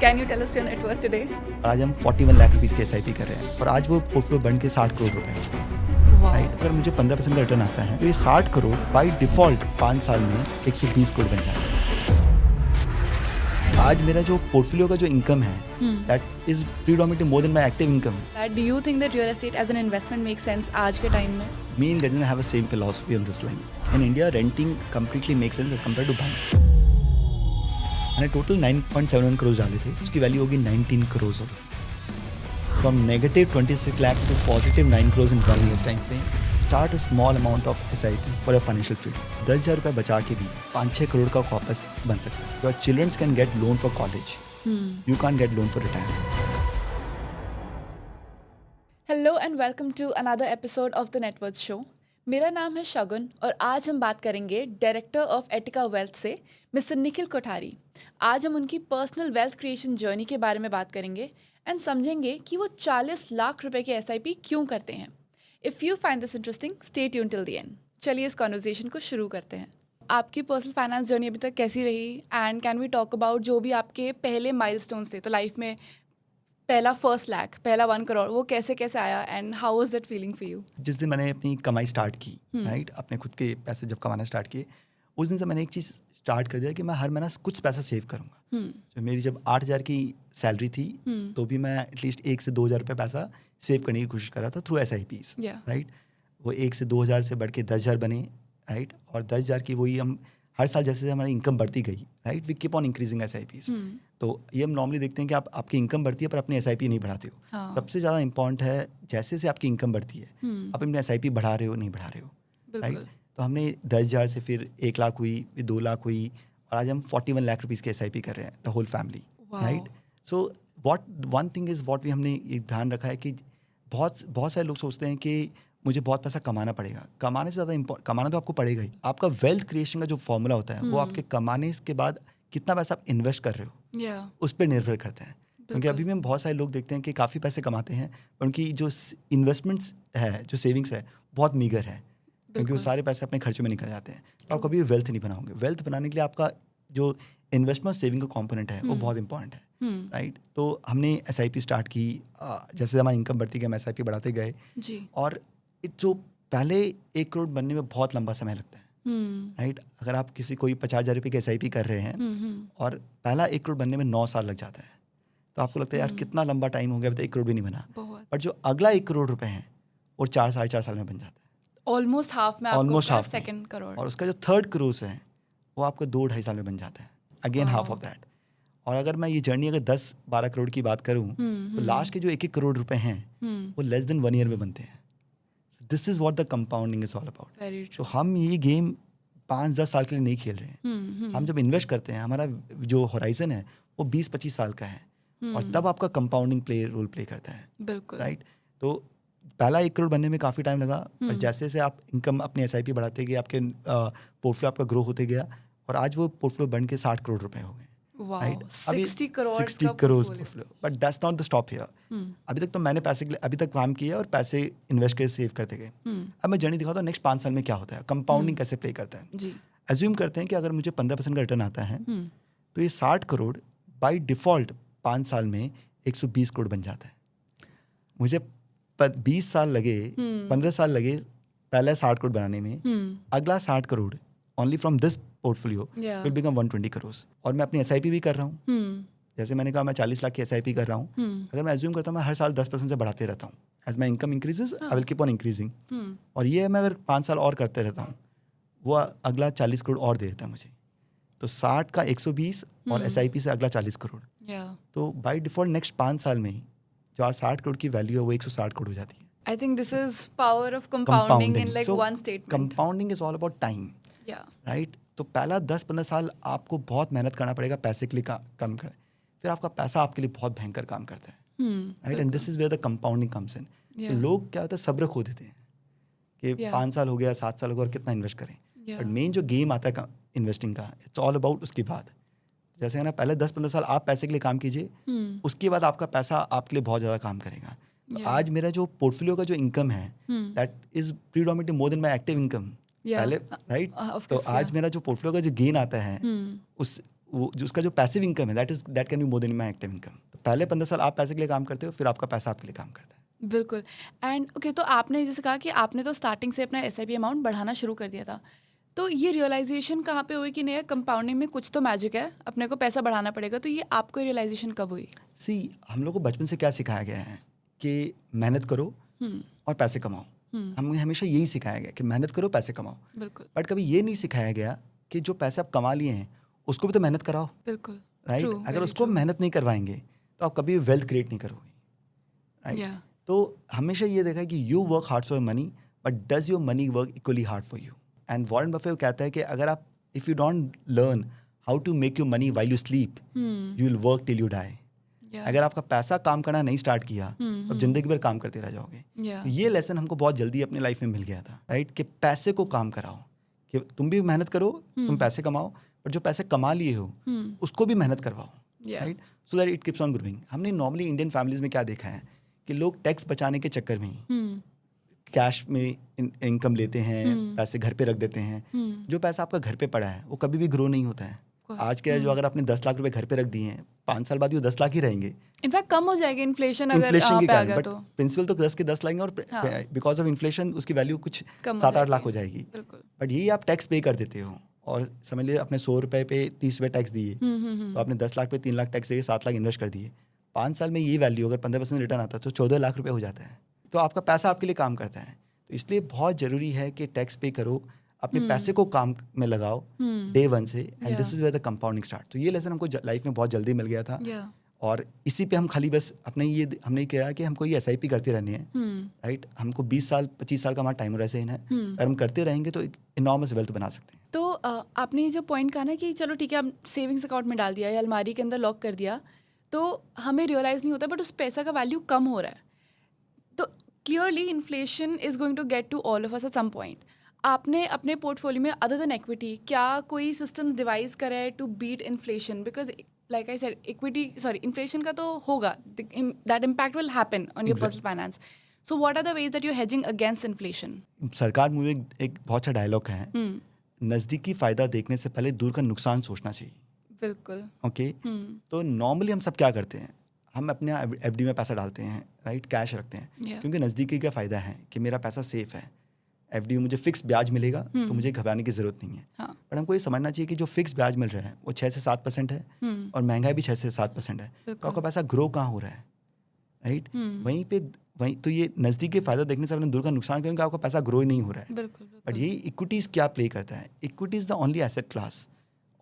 Can you tell us your net worth today? आज हम 41 lakh rupees की एसआईपी कर रहे हैं और आज वो पोर्टफोलियो बन के 60 करोड़ रुपए है। Wow. राइट, अगर मुझे 15% का रिटर्न आता है तो ये 60 करोड़ बाय डिफॉल्ट 5 साल में 120 करोड़ बन जाता है। आज मेरा जो पोर्टफोलियो का जो इनकम है that is predominantly more than my active income. Do you think that real estate as an investment makes sense आज के टाइम में? Me and Gajan have a same philosophy on this line. In India, renting completely makes sense as compared to buying. मैंने total 9.71 crore डाले थे, उसकी value होगी 19 crore of. From negative 26 lakh to positive 9 crores in 1 year's time frame. Start a small amount of SIP for a financial field. 10,000 रुपए बचा के भी 5-6 करोड़ का कॉर्पस बन सकता है। Your children can get loan for college. You can't get loan for retirement. Hello and welcome to another episode of the Net Worth Show. मेरा नाम है शगुन और आज हम बात करेंगे डायरेक्टर ऑफ एटिका वेल्थ से मिस्टर निखिल कोठारी। आज हम उनकी पर्सनल वेल्थ क्रिएशन जर्नी के बारे में बात करेंगे एंड समझेंगे कि वो 40 लाख रुपए के SIP क्यों करते हैं। If you find this interesting, stay tune till the end. चलिए इस कॉन्वर्जेशन को शुरू करते हैं। आपकी पर्सनल फाइनेंस जर्नी अभी तक कैसी रही and can we talk about जो भी आपके पहले माइलस्टोन्स थे, तो लाइफ में पहला फर्स्ट लाख, पहला 1 करोड़, वो कैसे कैसे आया and how was that feeling for you? जिस दिन मैंने अपनी कमाई स्टार्ट की, राइट, अपने खुद के पैसे जब कमाना स्टार्ट किए, उस दिन से मैंने एक चीज़ स्टार्ट कर दिया कि मैं हर महीना कुछ पैसा सेव करूँगा। तो मेरी जब 8,000 की सैलरी थी तो भी मैं एटलीस्ट 1 से 2,000 रुपये पैसा सेव करने की कोशिश कर रहा था थ्रू SIPs, राइट। वो 1 से 2,000 से बढ़ के 10,000 बने, राइट, और 10,000 की वही हम हर साल जैसे हमारी इनकम बढ़ती गई, right, we keep on increasing SIPs। तो ये हम नॉर्मली देखते हैं कि आपकी इनकम बढ़ती है पर अपनी SIP नहीं बढ़ाते हो। हाँ। सबसे ज़्यादा इंपॉर्टेंट है जैसे से आपकी इनकम बढ़ती है आप अपनी SIP बढ़ा रहे हो नहीं बढ़ा रहे हो, राइट। तो हमने 10,000 से फिर 1 लाख हुई, फिर 2 लाख हुई और आज हम 41 लाख रुपीस की SIP कर रहे हैं, the whole family, right. So one thing is what हमने ये ध्यान रखा है कि बहुत सारे लोग सोचते हैं कि मुझे बहुत पैसा कमाना पड़ेगा। कमाने से ज़्यादा कमाना तो आपको पड़ेगा ही। आपका वेल्थ क्रिएशन का जो फॉर्मूला होता है वो आपके कमाने के बाद कितना पैसा आप इन्वेस्ट कर रहे हो उस पर निर्भर करता है। क्योंकि अभी भी हम बहुत सारे लोग देखते हैं कि काफ़ी पैसे कमाते हैं पर उनकी जो इन्वेस्टमेंट्स है, जो सेविंग्स है, बहुत मीगर है, क्योंकि वो सारे पैसे अपने खर्चे में निकल जाते हैं। तो आप कभी वेल्थ नहीं बनाओगे। वेल्थ बनाने के लिए आपका जो इन्वेस्टमेंट सेविंग का कंपोनेंट है वो बहुत इंपॉर्टेंट है, राइट। तो हमने SIP स्टार्ट की, जैसे हमारी इनकम बढ़ती गई हम SIP बढ़ाते गए जी। और जो पहले 1 करोड़ बनने में बहुत लंबा समय लगता है, राइट। अगर आप कोई 50,000 रुपये की SIP कर रहे हैं और पहला 1 करोड़ बनने में 9 साल लग जाता है तो आपको लगता है यार कितना लंबा टाइम हो गया, अभी तक 1 करोड़ भी नहीं बना। पर जो अगला 1 करोड़ रुपए है वो 4-4.5 साल में बन जाता है, ऑलमोस्ट हाफ में, ऑलमोस्ट हाफ सेकंड करोड़। और उसका जो थर्ड करोड़ है वो आपको 2-2.5 साल में बन जाता है, अगेन हाफ ऑफ दैट। और अगर मैं ये जर्नी अगर 10-12 करोड़ की बात करूँ तो लास्ट के जो 1-1 करोड़ रुपए हैं वो लेस देन 1 ईयर में बनते हैं। This is what the compounding is all about. तो हम ये गेम 5-10 साल के लिए नहीं खेल रहे हैं। हम जब इन्वेस्ट करते हैं हमारा जो होराइजन है वो 20-25 साल का है और तब आपका कंपाउंडिंग रोल प्ले करता है, बिल्कुल, राइट। तो पहला 1 करोड़ बनने में काफ़ी टाइम लगा और जैसे जैसे आप इनकम अपनी SIP बढ़ाते गए आपके पोर्टफोलियो आपका ग्रो होते गया और आज वो पोर्टफोलियो बन के 60 करोड़ रुपए हो गए, right. 60 crore portfolio, but that's not the stop here. अभी तक तो मैंने पैसे के लिए अभी तक काम किया और पैसे इन्वेस्ट करके सेव करते गए। अब मैं जर्नी दिखाता हूँ नेक्स्ट 5 साल में क्या होता है, कंपाउंडिंग कैसे प्ले करता है। एज्यूम करते हैं कि अगर मुझे 15% का रिटर्न आता है तो ये 60 करोड़ बाई डिफॉल्ट 5 साल में 120 करोड़ बन जाता है। मुझे 20 साल लगे, 15 साल लगे पहले 60 करोड़ बनाने में, अगला 60 crore only from this portfolio will become 120 crore. और मैं अपनी SIP भी कर रहा हूँ, जैसे मैंने कहा मैं 40 लाख की SIP कर रहा हूँ। अगर मैं एज्यूम करता हूँ मैं हर साल 10% से बढ़ाते रहता हूँ, as my income increases I will keep on increasing. और ये मैं अगर 5 साल और करते रहता हूँ वो अगला 40 करोड़ और दे देता है मुझे। तो 60 का 120 और SIP से अगला 40 करोड़। तो बाई डिफॉल्ट नेक्स्ट 5 साल में ही जो आज 60 करोड़ की वैल्यू है वो 160 करोड़ हो जाती है। I think this is power of compounding in like one statement. Compounding is all about time. Yeah. Right? तो पहला 10-15 साल आपको बहुत मेहनत करना पड़ेगा पैसे के लिए काम करें, फिर आपका पैसा आपके लिए बहुत भयंकर काम करता है, right. And this is where the compounding comes in. तो लोग क्या होता है सब्र खो देते हैं कि 5 साल हो गया, 7 साल हो गया और कितना इन्वेस्ट करें। बट मेन जो गेम आता है इन्वेस्टिंग का, इट्स ऑल अबाउट उसके बाद। जैसे है ना, पहले 10-15 साल आप पैसे के लिए काम कीजिए, उसके बाद आपका पैसा आपके लिए बहुत ज़्यादा काम करेगा। तो आज मेरा जो पोर्टफोलियो का जो इनकम है that is predominantly more than my active income पहले, राइट। तो आज मेरा जो पोर्टफोलियो का जो गेन आता है वो जो उसका जो पैसिव इनकम है that can be more than my active income. तो पहले 15 साल आप पैसे के लिए काम करते हो, फिर आपका पैसा आपके लिए काम करता है। बिल्कुल। एंड ओके, तो आपने जैसे कहा कि आपने तो स्टार्टिंग से अपना SIP अमाउंट बढ़ाना शुरू कर दिया था, तो ये रियलाइजेशन कहाँ पे हुई कि नहीं कंपाउंडिंग में कुछ तो मैजिक है, अपने को पैसा बढ़ाना पड़ेगा, तो ये आपको रियलाइजेशन कब हुई? सी हम लोग को बचपन से क्या सिखाया गया है कि मेहनत करो और पैसे कमाओ। हमें हमेशा यही सिखाया गया कि मेहनत करो, पैसे कमाओ। बिल्कुल बट कभी ये नहीं सिखाया गया कि जो पैसे आप कमा लिए हैं उसको भी तो मेहनत कराओ, बिल्कुल। राइट? True, अगर very उसको true. मेहनत नहीं करवाएंगे तो आप कभी वेल्थ क्रिएट नहीं करोगे, राइट? Yeah. तो हमेशा ये देखा है कि you work hard for money, but does your money work equally hard for you? And Warren Buffett कहता है कि अगर आप if you don't learn how to make your money while you sleep, you will work till you die. Yeah. अगर आपका पैसा काम करना नहीं स्टार्ट किया तो आप जिंदगी भर काम करते रह जाओगे। Yeah. तो ये लेसन हमको बहुत जल्दी अपने लाइफ में मिल गया था, राइट? कि पैसे को काम कराओ, कि तुम भी मेहनत करो, तुम पैसे कमाओ, पर जो पैसे कमा लिए हो उसको भी मेहनत करवाओ, Yeah. Right? So that it keeps on growing. हमने नॉर्मली इंडियन फैमिलीज में क्या देखा है कि लोग टैक्स बचाने के चक्कर में कैश में इनकम लेते हैं, पैसे घर पे रख देते हैं। जो पैसा आपका घर पे पड़ा है वो कभी भी ग्रो नहीं होता है। आज क्या है, जो अगर आपने 10 लाख रुपए घर पे रख दिए हैं, 5 साल बाद वो 10 लाख ही रहेंगे। इनफैक्ट कम हो जाएगी इन्फ्लेशन अगर इन्फ्लेशन के पे आ कारण, गया बट तो। प्रिंसिपल तो 10 के 10 लाएंगे और बिकॉज ऑफ इन्फ्लेशन उसकी वैल्यू कुछ कम हो 7-8 लाख जाएगी। हो जाएगी। बिल्कुल। बट यही आप टैक्स पे कर देते हो और समझ लीजिए अपने 100 रुपए पे 30 रुपए टैक्स दिए, तो आपने 10 लाख पे 3 लाख टैक्स देके 7 लाख इन्वेस्ट कर दिए। 5 साल में ये वैल्यू अगर 15% रिटर्न आता है तो 14 लाख रुपए हो जाता है। तो आपका पैसा आपके लिए काम करता है। तो इसलिए बहुत ज़रूरी है कि टैक्स पे करो, अपने पैसे को काम में लगाओ डे वन से, and this is where the compounding start. तो ये लेसन हमको लाइफ में बहुत जल्दी मिल गया था। Yeah. और इसी पे हम खाली बस हमने किया कि हमको ये SIP करते रहने हैं, राइट? हमको 20 साल 25 साल का हमारा टाइम होराइजन है, अगर हम करते रहेंगे तो एक इनॉर्मस वेल्थ बना सकते हैं। तो आपने जो पॉइंट कहा ना कि चलो ठीक है आप सेविंग्स अकाउंट में डाल दिया या अलमारी के अंदर लॉक कर दिया, तो हमें रियलाइज़ नहीं होता बट उस पैसा का वैल्यू कम हो रहा है। तो clearly inflation is going to get to all of us at some point. आपने अपने पोर्टफोलियो में अदर देन इक्विटी क्या कोई सिस्टम डिवाइस करा है to beat inflation? Because like I said inflation का तो होगा, that impact will happen on your personal finance. So what are the ways that you hedging against inflation? Sarkar movie एक बहुत अच्छा डायलॉग है, नज़दीकी फ़ायदा देखने से पहले दूर का नुकसान सोचना चाहिए। बिल्कुल। ओके तो नॉर्मली हम सब क्या करते हैं, हम अपने FD में पैसा डालते हैं, राइट? कैश रखते हैं, Yeah. क्योंकि नज़दीकी का फ़ायदा है कि मेरा पैसा सेफ है, FD में मुझे फिक्स ब्याज मिलेगा, तो मुझे घबराने की ज़रूरत नहीं है। हाँ। पर हमको ये समझना चाहिए कि जो फिक्स ब्याज मिल रहा है वो 6 से 7% है, और महंगाई भी 6 से 7% है। तो आपका पैसा ग्रो कहाँ हो रहा है, राइट? वहीं तो ये नज़दीकी फ़ायदा देखने से अपने दूर का नुकसान, क्योंकि आपका पैसा ग्रो ही नहीं हो रहा है। बिल्कुल। बट यही इक्विटीज़ क्या प्ले करता है, equity is the only asset class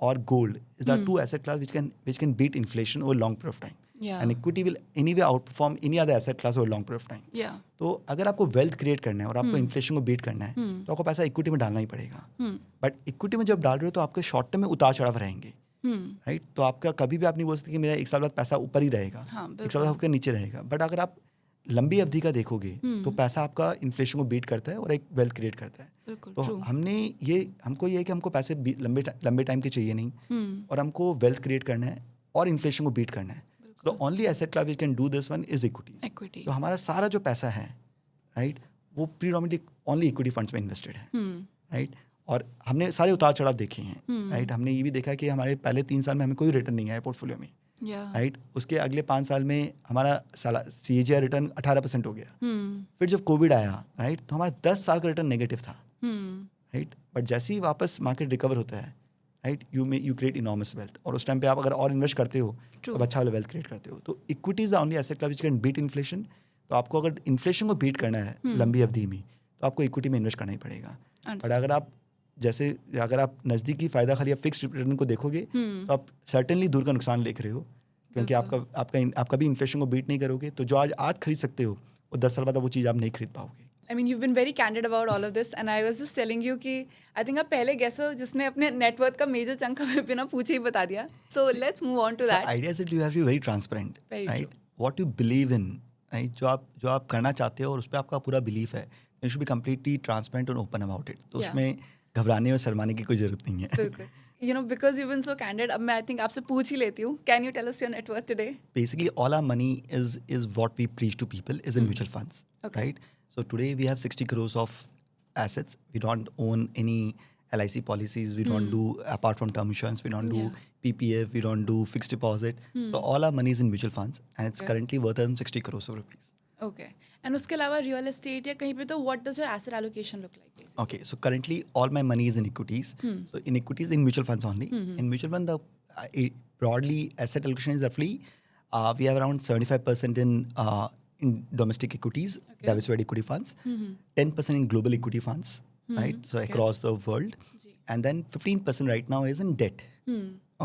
और gold is the two asset class which can beat inflation over long period of time. Yeah. And equity will anyway outperform any other asset class over long period of time. Yeah. तो अगर आपको wealth create करना है और आपको inflation को beat करना है, तो आपको पैसा इक्विटी में डालना ही पड़ेगा। बट इक्विटी में जब डाल रहे हो तो आपके शॉर्ट टर्म में उतार चढ़ाव रहेंगे, राइट? तो आपका कभी भी आप नहीं बोल सकते कि मेरा 1 साल बाद पैसा ऊपर ही रहेगा, हाँ, 1 साल बाद आपका नीचे रहेगा। बट अगर आप लंबी अवधि का देखोगे तो पैसा आपका इन्फ्लेशन को बीट करता है और एक वेल्थ क्रिएट करता है। बिल्कुल। तो True. हमको ये है कि हमको पैसे लंबे टाइम के चाहिए नहीं, और हमको वेल्थ क्रिएट करना है और इन्फ्लेशन को बीट करना है। The only asset class which can do this one is equity. Equity. तो हमारा सारा जो पैसा है, राइट, वो प्रीडोमिनेटली ओनली इक्विटी फंड्स में इन्वेस्टेड है, राइट? और हमने सारे उतार चढ़ाव देखे हैं, राइट? हमने ये भी देखा कि हमारे पहले 3 साल में हमें कोई रिटर्न नहीं आया पोर्टफोलियो में, Yeah. राइट? उसके अगले 5 साल में हमारा CAGR रिटर्न 18% हो गया। फिर जब कोविड आया, राइट, तो हमारा 10 साल का रिटर्न नेगेटिव था, राइट? बट जैसे ही वापस मार्केट रिकवर होता है, right, you create enormous wealth, और उस टाइम पे आप अगर और इन्वेस्ट करते हो तो अच्छा वाला वेल्थ क्रिएट करते हो। तो equity is the only asset class which can beat inflation. तो आपको अगर इन्फ्लेशन को बीट करना है लंबी अवधि में, तो आपको इक्विटी में इन्वेस्ट करना ही पड़ेगा। बट अगर आप नज़दीकी फ़ायदा खाली आप फिक्स रिटर्न को देखोगे, तो आप सर्टेनली दूर का नुकसान देख रहे हो, क्योंकि आपका भी इन्फ्लेशन को बीट नहीं करोगे, तो जो आज खरीद सकते हो वो 10 साल बाद वो चीज़ आप नहीं खरीद पाओगे। I mean, you've been very candid about all of this, and I was just telling you कि I think आप पहले गेस्ट हो जिसने अपने नेटवर्थ का मेजर चंक हमें बिना पूछे ही बता दिया. So let's move on to that. So idea is that you have to be very transparent, Very right? true. What you believe in, right? जो आप करना चाहते हो और उस पर आपका पूरा बिलीफ है, you should be completely transparent and open about it. तो Yeah. उसमें घबराने और शर्माने की कोई ज़रूरत नहीं है। बिल्कुल. You know, because you've been so candid, अब मैं I think आपसे पूछ ही लेती हूँ. Can you tell us your net worth today? Basically, all our money is what we preach to people is in mutual funds, Okay. right? So today we have 60 crores of assets. We don't own any LIC policies. We don't do, apart from term insurance, we don't do PPF, we don't do fixed deposit. So all our money is in mutual funds and it's Okay. currently worth around 60 crores of rupees. Okay and उसके अलावा real estate या कहीं पे तो what does your asset allocation look like? Okay, so currently all my money is in equities. So in equities, in mutual funds only. In mutual fund, broadly asset allocation is roughly we have around 75% in domestic equities, Okay. diversified equity funds, 10% in global equity funds, right? So Okay. across the world, जी. and then 15% right now is in debt.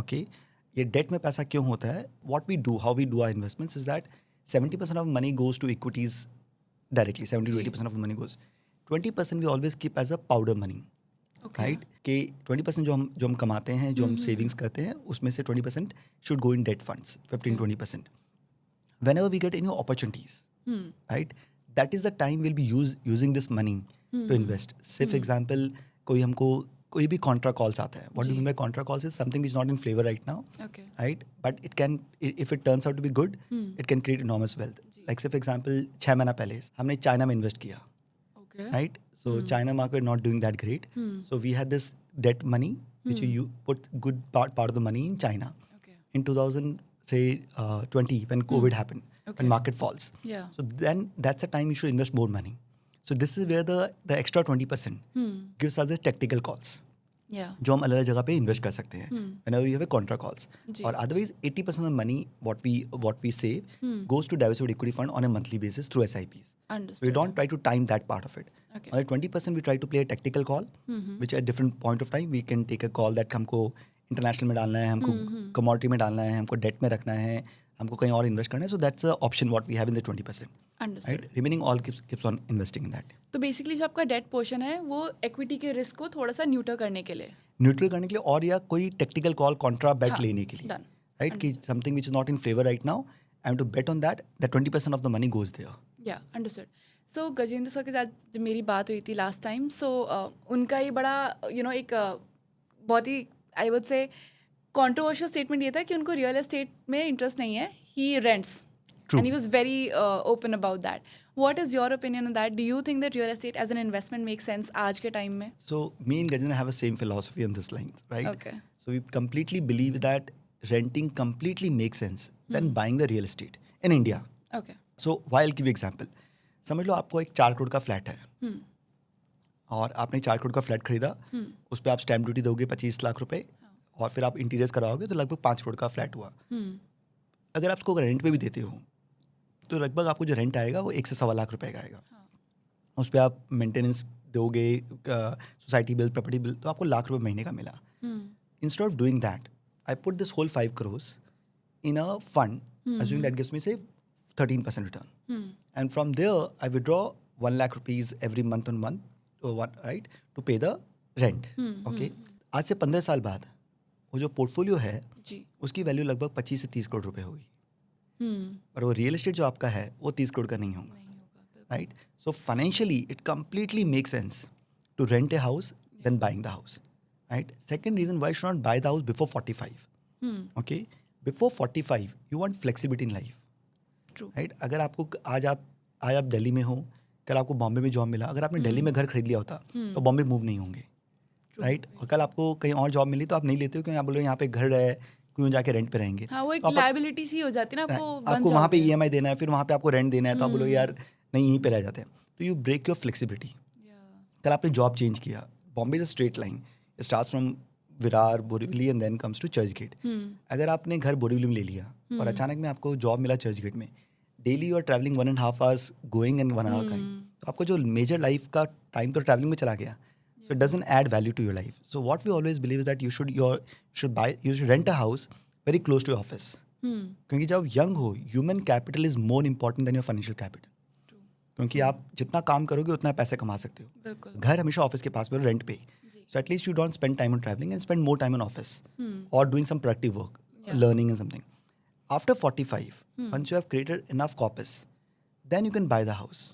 Okay, ये debt में पैसा क्यों होता है? What we do, how we do our investments is that 70% of money goes to equities directly. 70 to जी. 80% of the money goes. 20% we always keep as a powder money. Okay right कि 20% जो हम कमाते हैं, जो हम सेविंग्स करते हैं, उसमें से 20% should go in date funds, 15-20%. Whenever we get any opportunities, right, that is the time we'll be using this money to invest. Say for example, कोई हमको कोई भी contra calls आता है. What do you जी. mean by contra calls is something which is not in favor right now, okay right? But it can, if it turns out to be good, it can create enormous wealth. Like say for example, 6 महीना पहले हमने China में invest किया. Okay Right? So China market not doing that great. So we had this debt money, which we put good part of the money in China. Okay In 2020, when COVID happened, Okay. when market falls. या So then that's the time you should invest more money. So this is where the extra 20% gives us the tactical calls. या जो हम अलग अलग जगह पे invest कर सकते हैं whenever we have a contra calls. जी. और otherwise 80% of money what we save goes to diversified equity fund on a monthly basis through SIPs. We understood don't try to time that part of it. Okay. Only 20% we try to play a tactical call, which at different point of time we can take a call that हमको international में डालना है, हमको commodity में डालना है, हमको date में रखना है, हमको कहीं और इन्वेस्ट करना है. So that's the option what we have in the 20%. Understood Right? Remaining all keeps on investing in that. तो बेसिकली जो आपका डेट पोर्शन है वो इक्विटी के रिस्क को थोड़ा सा न्यूटर करने के लिए. न्यूट्रल करने के लिए और या कोई टेक्निकल कॉल कॉन्ट्रा बेट हाँ, लेने के लिए. done. राइट कि something which is not in favour right now, I am to bet on that 20% of the money goes there. Yeah understood. So Gajendra sir के साथ जब मेरी बात हुई थी लास्ट टाइम, सो उनका ये बड़ा एक बहुत ही I would say controversial statement ये था कि उनको रियल एस्टेट में इंटरेस्ट नहीं है, ही rents. True. And he was very open about that. What is your opinion on that? Do you think that real estate as an investment makes sense आज के time में? So me and Gajendra have a same philosophy on this line, right? Okay. So we completely believe that renting completely makes sense than buying the real estate in India. Okay. So I'll give you example. समझ लो आपको एक 4 करोड़ का flat है और आपने 4 करोड़ का flat खरीदा, उस पर आप स्टैम्प ड्यूटी दोगे 25 लाख रुपए और फिर आप इंटीरियर्स कराओगे तो लगभग 5 करोड़ का फ्लैट हुआ. अगर आप उसको रेंट पे भी देते हो तो लगभग आपको जो रेंट आएगा वो 1 से 1.25 लाख रुपए का आएगा. उस पर आप मेंटेनेंस दोगे, सोसाइटी बिल, प्रॉपर्टी बिल, तो आपको लाख रुपए महीने का मिला. Instead of doing that, I put this whole 5 crores in a fund, assuming that gives me say 13% return. And from there, I withdraw 1 lakh rupees every month on month, right, to pay the rent. Okay. आज से 15 साल बाद वो जो portfolio है जी. उसकी value लगभग 25 से 30 करोड़ रुपए होगी. नहीं और वो रियल एस्टेट जो आपका है वो 30 करोड़ का नहीं होगा. होगा. Right? So financially, it completely makes sense to rent a house than buying the house. Right? Second reason why you should not buy the house before 45. Okay? Before 45, you want flexibility in life. True. Right? अगर आपको आज आप दिल्ली में हो, कल आपको बॉम्बे में job मिला, अगर आपने दिल्ली में घर खरीद लिया होता तो बॉम्बे मूव नहीं होंगे. राइट? और कल आपको कहीं और जॉब मिली तो आप नहीं लेते हो क्योंकि आप बोलो यहाँ पे घर है, क्यों जाके रेंट पे रहेंगे. हाँ, वो एक तो आप- लायबिलिटी सी हो जाती है ना, आपको वहाँ पे EMI देना है, फिर वहाँ पे आपको रेंट देना है, तो आप बोलो यार नहीं यहीं पे रह जाते हैं. तो यू ब्रेक योर फ्लेक्सिबिलिटी. कल आपने जॉब चेंज किया, Bombay is a straight line, it starts from Virar, Borivali and then comes to Churchgate. अगर आपने घर बोरीवली में ले लिया और अचानक में आपको जॉब मिला चर्च गेट में, daily you are travelling 1.5 hours going and 1 hour coming, तो आपको जो मेजर लाइफ का टाइम तो ट्रैवलिंग में चला गया. So it doesn't add value to your life. So what we always believe is that you should rent a house very close to your office. क्योंकि जब यंग हो, human capital is more important than your financial capital. क्योंकि आप जितना काम करोगे उतना पैसे कमा सकते हो. बिल्कुल. घर हमेशा ऑफिस के पास में, रेंट पे. So at least you don't spend time on travelling and spend more time on office और doing some productive work, learning and something. After 45, once you have created enough corpus, then you can buy the house.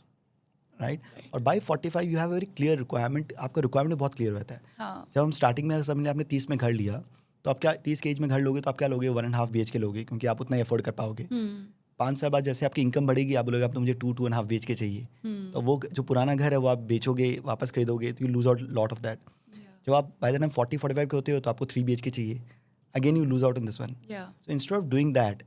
Right? और by 45 you have very clear requirement. आपका requirement बहुत clear रहता है. हाँ. जब हम starting में समझ लें आपने 30 में घर लिया तो आप क्या 30 के एज में घर लोगे तो आप क्या लोगे, 1.5 BHK लोगे क्योंकि आप उतना अफोर्ड कर पाओगे. 5 साल बाद जैसे आपकी इनकम बढ़ेगी आप बोलोगे अब तो मुझे 2.5 BHK चाहिए. तो वो जो पुराना घर है वो आप बेचोगे, वापस खरीदोगे, तो you lose out lot of that. जब आप बाय द टाइम 40-45 के होते हो तो आपको 3 BHK चाहिए. again you lose out in this one. Yeah. So instead of doing that,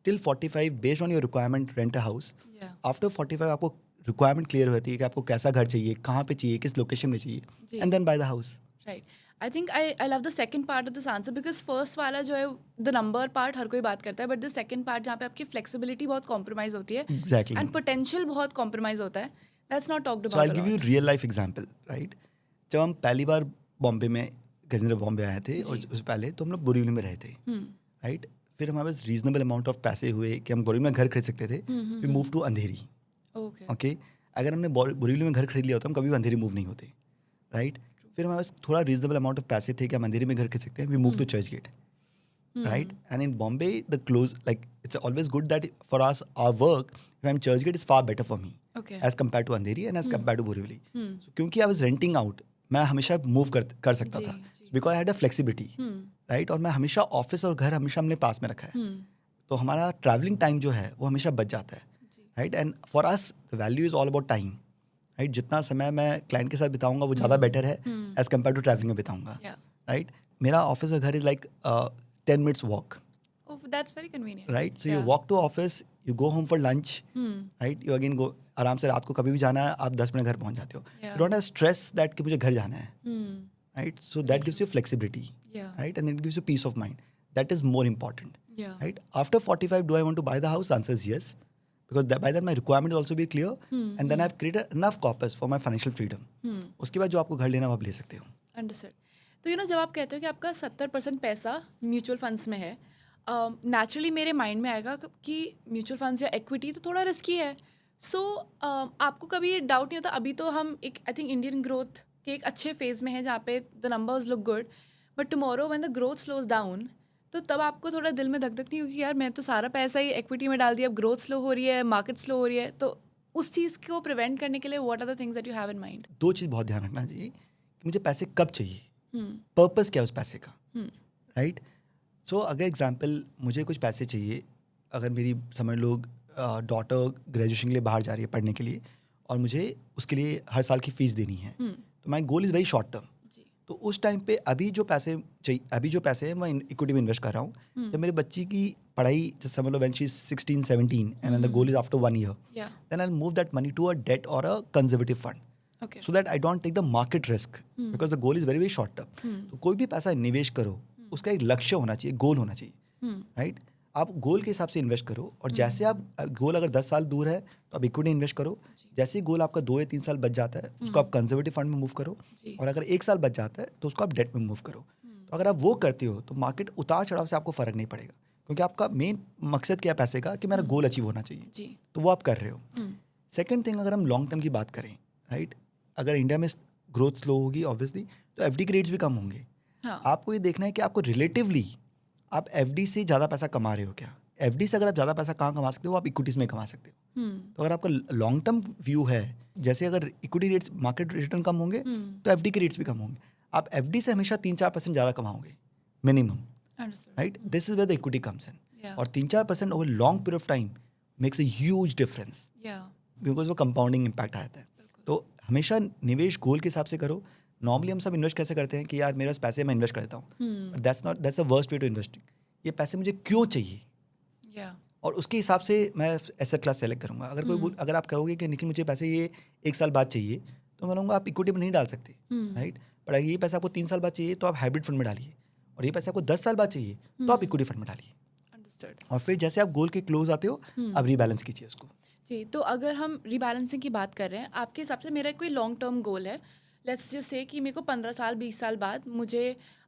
till 45 based on your requirement rent a house. Yeah. After 45 आपको requirement clear होती है कि आपको कैसा घर चाहिए, कहाँ पे चाहिए, किस लोकेशन में चाहिए, जी. and then buy the house. Right. I think I love the second part of this answer because first वाला जो है the number part हर कोई बात करता है, but the second part जहाँ पे आपकी flexibility बहुत compromise होती है Exactly. and potential बहुत compromise होता है, that's not talked about So I'll a give you lot. real life example, right? जब हम पहली बार बॉम्बे में गजेंद्र बॉम्बे आए थे और उससे पहले तो हम लोग बोरीवली में रहे थे, राइट? फिर हमारे पास रीजनेबल अमाउंट ऑफ पैसे हुए कि हम बोरीवली में घर खरीद सकते थे. We move to Andheri. Okay. Okay, अगर हमने बोरीवली में घर खरीद लिया होता हम कभी भी अंधेरी मूव नहीं होते, राइट? फिर हमारे पास थोड़ा रीजनेबल अमाउंट ऑफ पैसे थे कि हम अंधेरी में घर खरीद सकते हैं. We move to Churchgate, right? And in Bombay the close like it's always good that for us our work if I am Churchgate is far better for me Okay. As compare to Andheri and as compare to Borivali. क्योंकि I was renting out, मैं हमेशा move कर सकता जी, था जी. Because I had a flexibility, right? और मैं हमेशा ऑफिस और घर हमेशा हमने पास में रखा है, तो हमारा ट्रैवलिंग टाइम जो है वो हमेशा बच जाता है, right? And for us the value is all about time, right? जितना समय मैं क्लाइंट के साथ बिताऊंगा वो ज़्यादा बेटर है एज कम्पेयर टू ट्रैवलिंग में बिताऊंगा, Yeah. राइट? मेरा ऑफिस और घर is like 10 minutes walk, Oh, that's very convenient. right? So you Yeah. walk to office, you go home for lunch, right? You again go आराम से रात को कभी भी जाना है आप 10 मिनट घर पहुंच जाते हो. Yeah. You don't have stress that कि मुझे घर जाना है, Hmm. right? So that gives you flexibility, Yeah. right? And it gives you peace of mind. That is more important, Yeah. right? After 45, do I want to buy the house? The answer is yes, because by then my requirement will also be clear, and then I've created enough corpus for my financial freedom. उसके बाद जो आपको घर लेना वो आप ले सकते हो. अंडरस्टूड. तो जब आप कहते हो कि आपका 70% पैसा म्यूचुअल फंड्स में है, नेचुरली मेरे माइंड में आएगा कि म्यूचुअल फंड्स या इक्विटी तो थोड़ा रिस्की है. सो आपको कभी ये डाउट नहीं होता? अभी तो हम एक आई थिंक इंडियन ग्रोथ के एक अच्छे फेज में है जहाँ पे the numbers look good, but tomorrow when the growth slows down तो तब आपको थोड़ा दिल में धक नहीं होगी यार मैं तो सारा पैसा ही इक्विटी में डाल दिया, अब ग्रोथ स्लो हो रही है, मार्केट स्लो हो रही है. तो उस चीज़ को प्रिवेंट करने के लिए what are the things that you have in mind? दो चीज़ बहुत ध्यान रखना चाहिए कि मुझे पैसे कब चाहिए, पर्पस क्या है उस पैसे का, राइट? सो अगर एग्जांपल मुझे कुछ पैसे चाहिए, अगर मेरी समझ लो डॉटर ग्रेजुएशन के लिए बाहर जा रही है पढ़ने के लिए और मुझे उसके लिए हर साल की फ़ीस देनी है, तो my goal is very short term. तो उस टाइम पे अभी जो पैसे हैं मैं इक्विटी में इन्वेस्ट कर रहा हूँ. जब मेरे बच्ची की पढ़ाई समझ लो when she is 16-17 and the goal is after 1 year, then I will move that money to a debt और a conservative fund, okay. so that I don't take the market risk because the goal is very very short term. तो कोई भी पैसा निवेश करो उसका एक लक्ष्य होना चाहिए, गोल होना चाहिए, राइट? आप गोल के हिसाब से इन्वेस्ट करो और जैसे आप गोल अगर 10 साल दूर है तो आप इक्विटी इन्वेस्ट करो. जैसे ही गोल आपका 2 या 3 साल बच जाता है उसको आप कंजर्वेटिव फंड में मूव करो और अगर 1 साल बच जाता है तो उसको आप डेट में मूव करो. तो अगर आप वो करते हो तो मार्केट उतार चढ़ाव से आपको फ़र्क नहीं पड़ेगा क्योंकि आपका मेन मकसद क्या है पैसे का कि मेरा गोल अचीव होना चाहिए, जी. तो वो आप कर रहे हो. सेकेंड थिंग, अगर हम लॉन्ग टर्म की बात करें, राइट? अगर इंडिया में ग्रोथ स्लो होगी ऑब्वियसली तो एफडी के रेट्स भी कम होंगे. हाँ. आपको ये देखना है कि आपको रिलेटिवली आप एफडी से ज़्यादा पैसा कमा रहे हो क्या. एफडी से अगर आप ज़्यादा पैसा कहाँ कमा सकते हो, आप इक्विटीज़ में कमा सकते हो. तो अगर आपका लॉन्ग टर्म व्यू है, जैसे अगर इक्विटी रेट्स मार्केट रिटर्न कम होंगे तो एफडी के रेट्स भी कम होंगे. आप एफडी से हमेशा 3-4% ज़्यादा कमाओगे minimum, understood. Right? This is where the equity comes in. Yeah. और 3-4% over long period of time makes a huge difference या. बिकॉज वो कंपाउंडिंग इम्पैक्ट आता है. तो हमेशा निवेश गोल के हिसाब से करो. नॉर्मली हम सब इन्वेस्ट कैसे करते हैं कि यार मेरे पास पैसे मैं इन्वेस्ट करता हूँ, that's a worst way to investing. ये पैसे मुझे क्यों चाहिए या. और उसके हिसाब से मैं एसेट क्लास सेलेक्ट करूँगा. अगर आप कहोगे कि निखिल मुझे पैसे ये 1 साल बाद चाहिए तो मैं कहूँगा आप इक्विटी में नहीं डाल सकते, राइट? पर अगर ये पैसा आपको 3 साल बाद चाहिए तो आप हाइब्रिड फंड में डालिए और ये पैसा आपको 10 साल बाद चाहिए तो आप इक्विटी फंड में डालिए. अंडरस्टूड. और फिर जैसे आप गोल के क्लोज आते हो आप रीबैलेंस कीजिए उसको. जी. तो अगर हम रीबैलेंसिंग की बात कर रहे हैं, आपके हिसाब से मेरा कोई लॉन्ग टर्म गोल है, लेट्स जस्ट से कि मेरे को 15 साल 20 साल बाद मुझे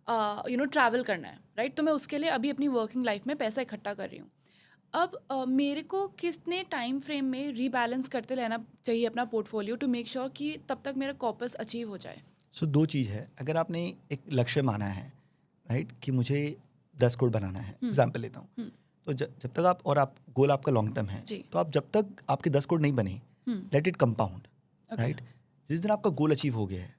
ट्रैवल करना है, राइट? तो मैं उसके लिए अभी अपनी वर्किंग लाइफ में पैसा इकट्ठा कर रही हूँ. अब मेरे को कितने टाइम फ्रेम में रीबैलेंस करते रहना चाहिए अपना पोर्टफोलियो टू मेक श्योर कि तब तक मेरा कॉर्पस अचीव हो जाए? सो 2 चीज़ है. अगर आपने एक लक्ष्य माना है, राइट, कि मुझे 10 करोड़ बनाना है, एग्जाम्पल लेता हूँ, तो जब तक आप गोल आपका लॉन्ग टर्म है तो आप जब तक आपके 10 करोड़ नहीं बने, लेट इट कंपाउंड, राइट? जिस दिन आपका गोल अचीव हो गया है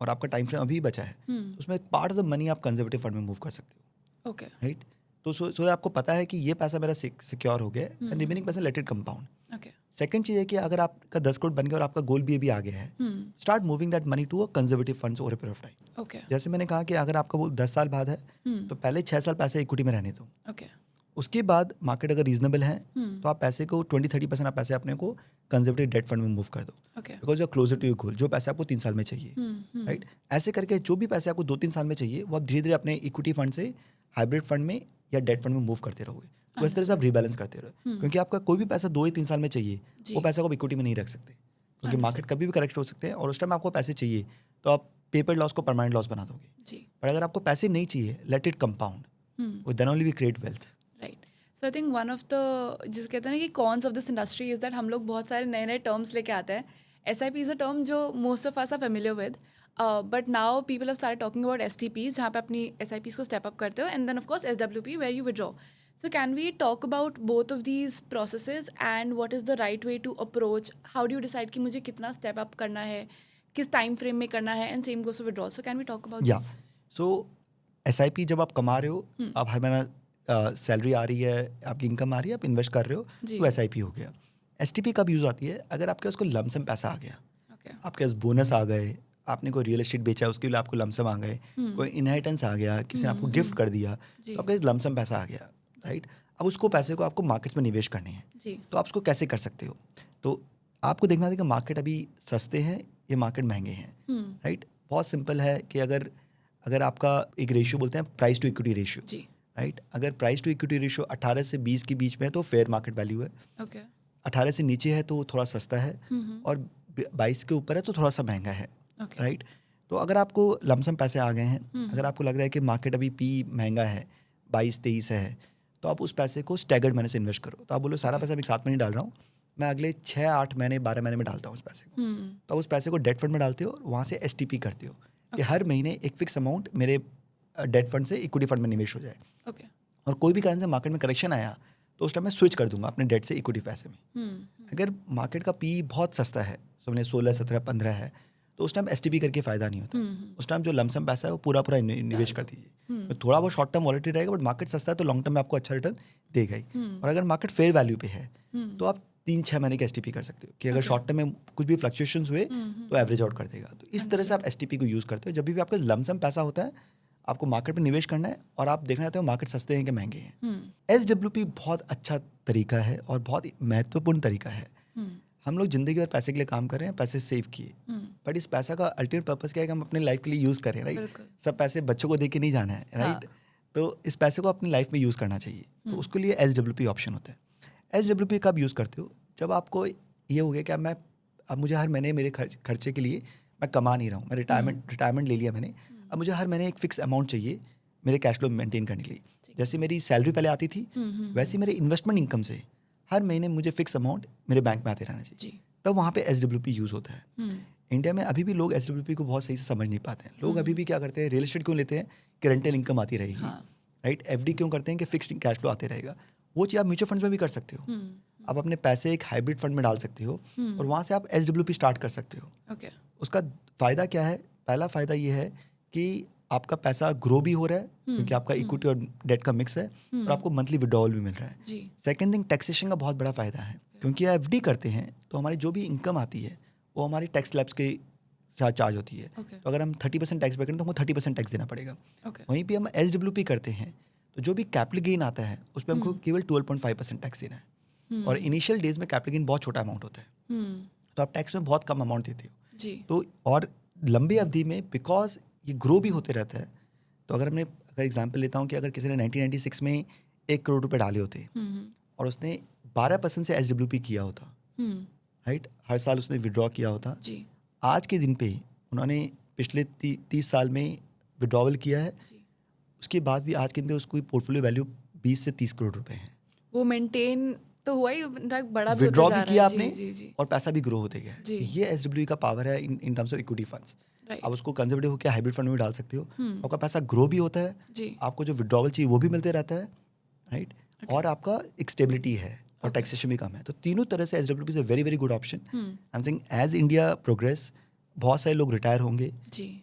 और आपका टाइम फ्रेम अभी बचा है तो उसमें पार्ट ऑफ द मनी आप कंजर्वेटिव फंड में मूव कर सकते हो, ओके, राइट? तो सो आपको पता है कि ये पैसा मेरा सिक्योर हो गया है एंड रिमेनिंग पैसा let it compound. Okay. Second चीज़ है कि अगर आपका 10 करोड़ बन गया और आपका गोल भी अभी आ गया है, start moving that money to a conservative funds over a period of time. Okay. जैसे मैंने कहा कि अगर आपका वो 10 साल बाद है तो पहले 6 साल पैसे इक्विटी में रहने दो। ओके। उसके बाद मार्केट अगर रीजनेबल है तो आप पैसे को 20-30% आप पैसे अपने को कंजर्वेटिव डेट फंड में मूव कर दो, okay. Because you closer to your goal. जो पैसे आपको 3 साल में चाहिए, राइट, ऐसे करके जो भी पैसे आपको 2-3 साल में चाहिए वो आप धीरे धीरे अपने इक्विटी फंड से हाइब्रिड फंड में या डेट फंड में मूव करते रहोगे। तो इस तरह से आप रीबैलेंस करते रहो, क्योंकि आपका कोई भी पैसा 2 या 3 साल में चाहिए वो पैसा को आप इक्विटी में नहीं रख सकते, क्योंकि मार्केट कभी भी करेक्ट हो सकते हैं और उस टाइम आपको पैसे चाहिए तो आप पेपर लॉस को परमानेंट लॉस बना दोगे। जी। पर अगर आपको पैसे नहीं चाहिए, let it compound, then only we create wealth. Right. So I think one of the जिस कहते हैं ना कि cons of this industry is that हम लोग बहुत सारे नए नए टर्म्स लेके आते हैं। SIP इज़ अ टर्म जो most of us are familiar with, but now people have started talking about STPs जहाँ पे अपनी SIPs को स्टेप अप करते हो, and then of course SWP where you withdraw. So can we talk about both of these processes and what is the right way to approach? How do you decide कि मुझे कितना step up करना है, किस time frame में करना है, and same goes for withdrawal. So can we talk about this? So SIP जब आप कमा रहे हो, आप हर महीना सैलरी आ रही है, आपकी इनकम आ रही है, आप इन्वेस्ट कर रहे हो, तो SIP हो गया। STP कब यूज़ आती है? अगर आपके पास कोई लमसम पैसा आ गया, Okay. आपके पास बोनस आ गए, आपने कोई रियल एस्टेट बेचा उसके लिए आपको लमसम आ गए, कोई इनहेरिटेंस आ गया, किसी ने आपको गिफ्ट कर दिया, तो आपके पास लमसम पैसा आ गया, राइट। अब उसको पैसे को आपको मार्केट्स में निवेश करने हैं, जी। तो आप उसको कैसे कर सकते हो? तो आपको देखना है कि मार्केट अभी सस्ते हैं या मार्केट महंगे हैं, राइट। बहुत सिंपल है कि अगर आपका एक रेशियो बोलते हैं प्राइस टू इक्विटी रेशियो, जी। राइट, अगर प्राइस टू इक्विटी रेशियो 18 से 20 के बीच में है तो फेयर मार्केट वैल्यू है, Okay. 18 से नीचे है तो थोड़ा सस्ता है, और 22 के ऊपर है तो थोड़ा सा महंगा है, Okay. राइट। तो अगर आपको लमसम पैसे आ गए हैं, अगर आपको लग रहा है कि मार्केट अभी पी महंगा है, 22-23 है, तो आप उस पैसे को स्टैगर्ड महीने से इन्वेस्ट करो। तो आप बोलो सारा पैसा मैं एक साथ में नहीं डाल रहा हूँ, मैं अगले 6-8 महीने 12 महीने में डालता हूँ उस पैसे को। तो आप उस पैसे को डेट फंड में डालते हो और वहाँ से STP करते हो कि हर महीने एक फिक्स अमाउंट मेरे डेट फंड से इक्विटी फंड में निवेश हो जाए। Okay. और कोई भी कारण से मार्केट में करेक्शन आया तो उस टाइम मैं स्विच कर दूंगा अपने डेट से इक्विटी पैसे में। अगर मार्केट का पी बहुत सस्ता है, समझे 16, 17, 15 है, तो उस टाइम STP करके फ़ायदा नहीं होता। उस टाइम जो लमसम पैसा है वो पूरा निवेश कर दीजिए। तो थोड़ा बहुत शॉर्ट टर्म वॉलेटिलिटी रहेगा, बट मार्केट सस्ता है तो लॉन्ग टर्म में आपको अच्छा रिटर्न देगा ही। और अगर मार्केट फेयर वैल्यू पे है तो आप 3-6 महीने की STP कर सकते हो कि अगर शॉर्ट टर्म में कुछ भी फ्लक्चुएशंस हुए तो एवरेज आउट कर देगा। तो इस तरह से आप STP को यूज़ करते हो। जब भी आपका लमसम पैसा होता है, आपको मार्केट में निवेश करना है और आप देखना चाहते हो मार्केट सस्ते हैं कि महंगे हैं। SWP बहुत अच्छा तरीका है और बहुत महत्वपूर्ण तरीका है। हम लोग जिंदगी भर पैसे के लिए काम कर रहे हैं, पैसे सेव किए, बट इस पैसा का अल्टीमेट पर्पस क्या है कि हम अपने लाइफ के लिए यूज़ करें, राइट। सब पैसे बच्चों को दे के नहीं जाना है, राइट। तो इस पैसे को अपनी लाइफ में यूज़ करना चाहिए, तो उसके लिए SWP ऑप्शन होता है। SWP कब यूज़ करते हो? जब आपको ये हो गया कि अब मुझे हर महीने मेरे खर्चे के लिए मैं कमा नहीं रहा हूँ, मैं रिटायरमेंट ले लिया मैंने, अब मुझे हर महीने एक फिक्स अमाउंट चाहिए मेरे कैश फ्लो मेंटेन करने के लिए। जैसे मेरी सैलरी पहले आती थी, वैसे मेरे इन्वेस्टमेंट इनकम से हर महीने मुझे फिक्स अमाउंट मेरे बैंक में आते रहना चाहिए। तब वहाँ पे SWP यूज़ होता है। इंडिया में अभी भी लोग SWP को बहुत सही से समझ नहीं पाते हैं। लोग अभी भी क्या करते हैं, रियल एस्टेट क्यों लेते हैं कि रेंटल इनकम आती रहेगी, राइट। FD क्यों करते हैं कि फिक्स्ड कैश फ्लो आते रहेगा। वो चीज़ आप म्यूचुअल फंड्स में भी कर सकते हो। आप अपने पैसे एक हाइब्रिड फंड में डाल सकते हो और वहाँ से आप SWP स्टार्ट कर सकते हो। उसका फ़ायदा क्या है? पहला फ़ायदा ये है कि आपका पैसा ग्रो भी हो रहा है, क्योंकि आपका इक्विटी और डेट का मिक्स है, और आपको मंथली विड्रॉवल भी मिल रहा है। सेकंड थिंग, टैक्सेशन का बहुत बड़ा फ़ायदा है, क्योंकि FD करते हैं तो हमारी जो भी इनकम आती है वो हमारी टैक्स स्लैब्स के साथ चार्ज होती है। तो अगर हम 30% टैक्स पे करें तो हमको 30% टैक्स देना पड़ेगा। वहीं पे हम SWP करते हैं तो जो भी कैपिटल गेन आता है उस पर हमको केवल 12.5% टैक्स देना है। और इनिशियल डेज में कैपिटल गेन बहुत छोटा अमाउंट होता है, तो आप टैक्स में बहुत कम अमाउंट देते हो। तो और लंबी अवधि में बिकॉज ये ग्रो भी होते रहता है, तो अगर एग्जांपल लेता हूँ कि अगर किसी ने 1996 में 1 करोड़ रुपए डाले होते और उसने 12% से SWP किया होता, राइट, हर साल उसने विड्रॉ किया होता, आज के दिन पे उन्होंने पिछले 30 साल में विड्रॉवल किया है, उसके बाद भी आज के दिन पे उसकी पोर्टफोलियो वैल्यू 20 से 30 करोड़ रुपए है। वो मेंटेन तो हुआ ही, बड़ा भी विड्रॉ होता जा भी किया रहा है। आपने और पैसा भी ग्रो होते गया। ये SWP का पावर है in terms of equity funds. आप उसको कंजर्वेटिव होकर हाइब्रिड फंड में डाल सकते हो, आपका पैसा ग्रो भी होता है, आपको जो विड्रॉवल चाहिए वो भी मिलते रहता है, राइट, और आपका एक स्टेबिलिटी है और टैक्सेशन भी कम है। तो तीनों तरह से SWP is a very very good option. I am saying as India progress, बहुत सारे लोग रिटायर होंगे,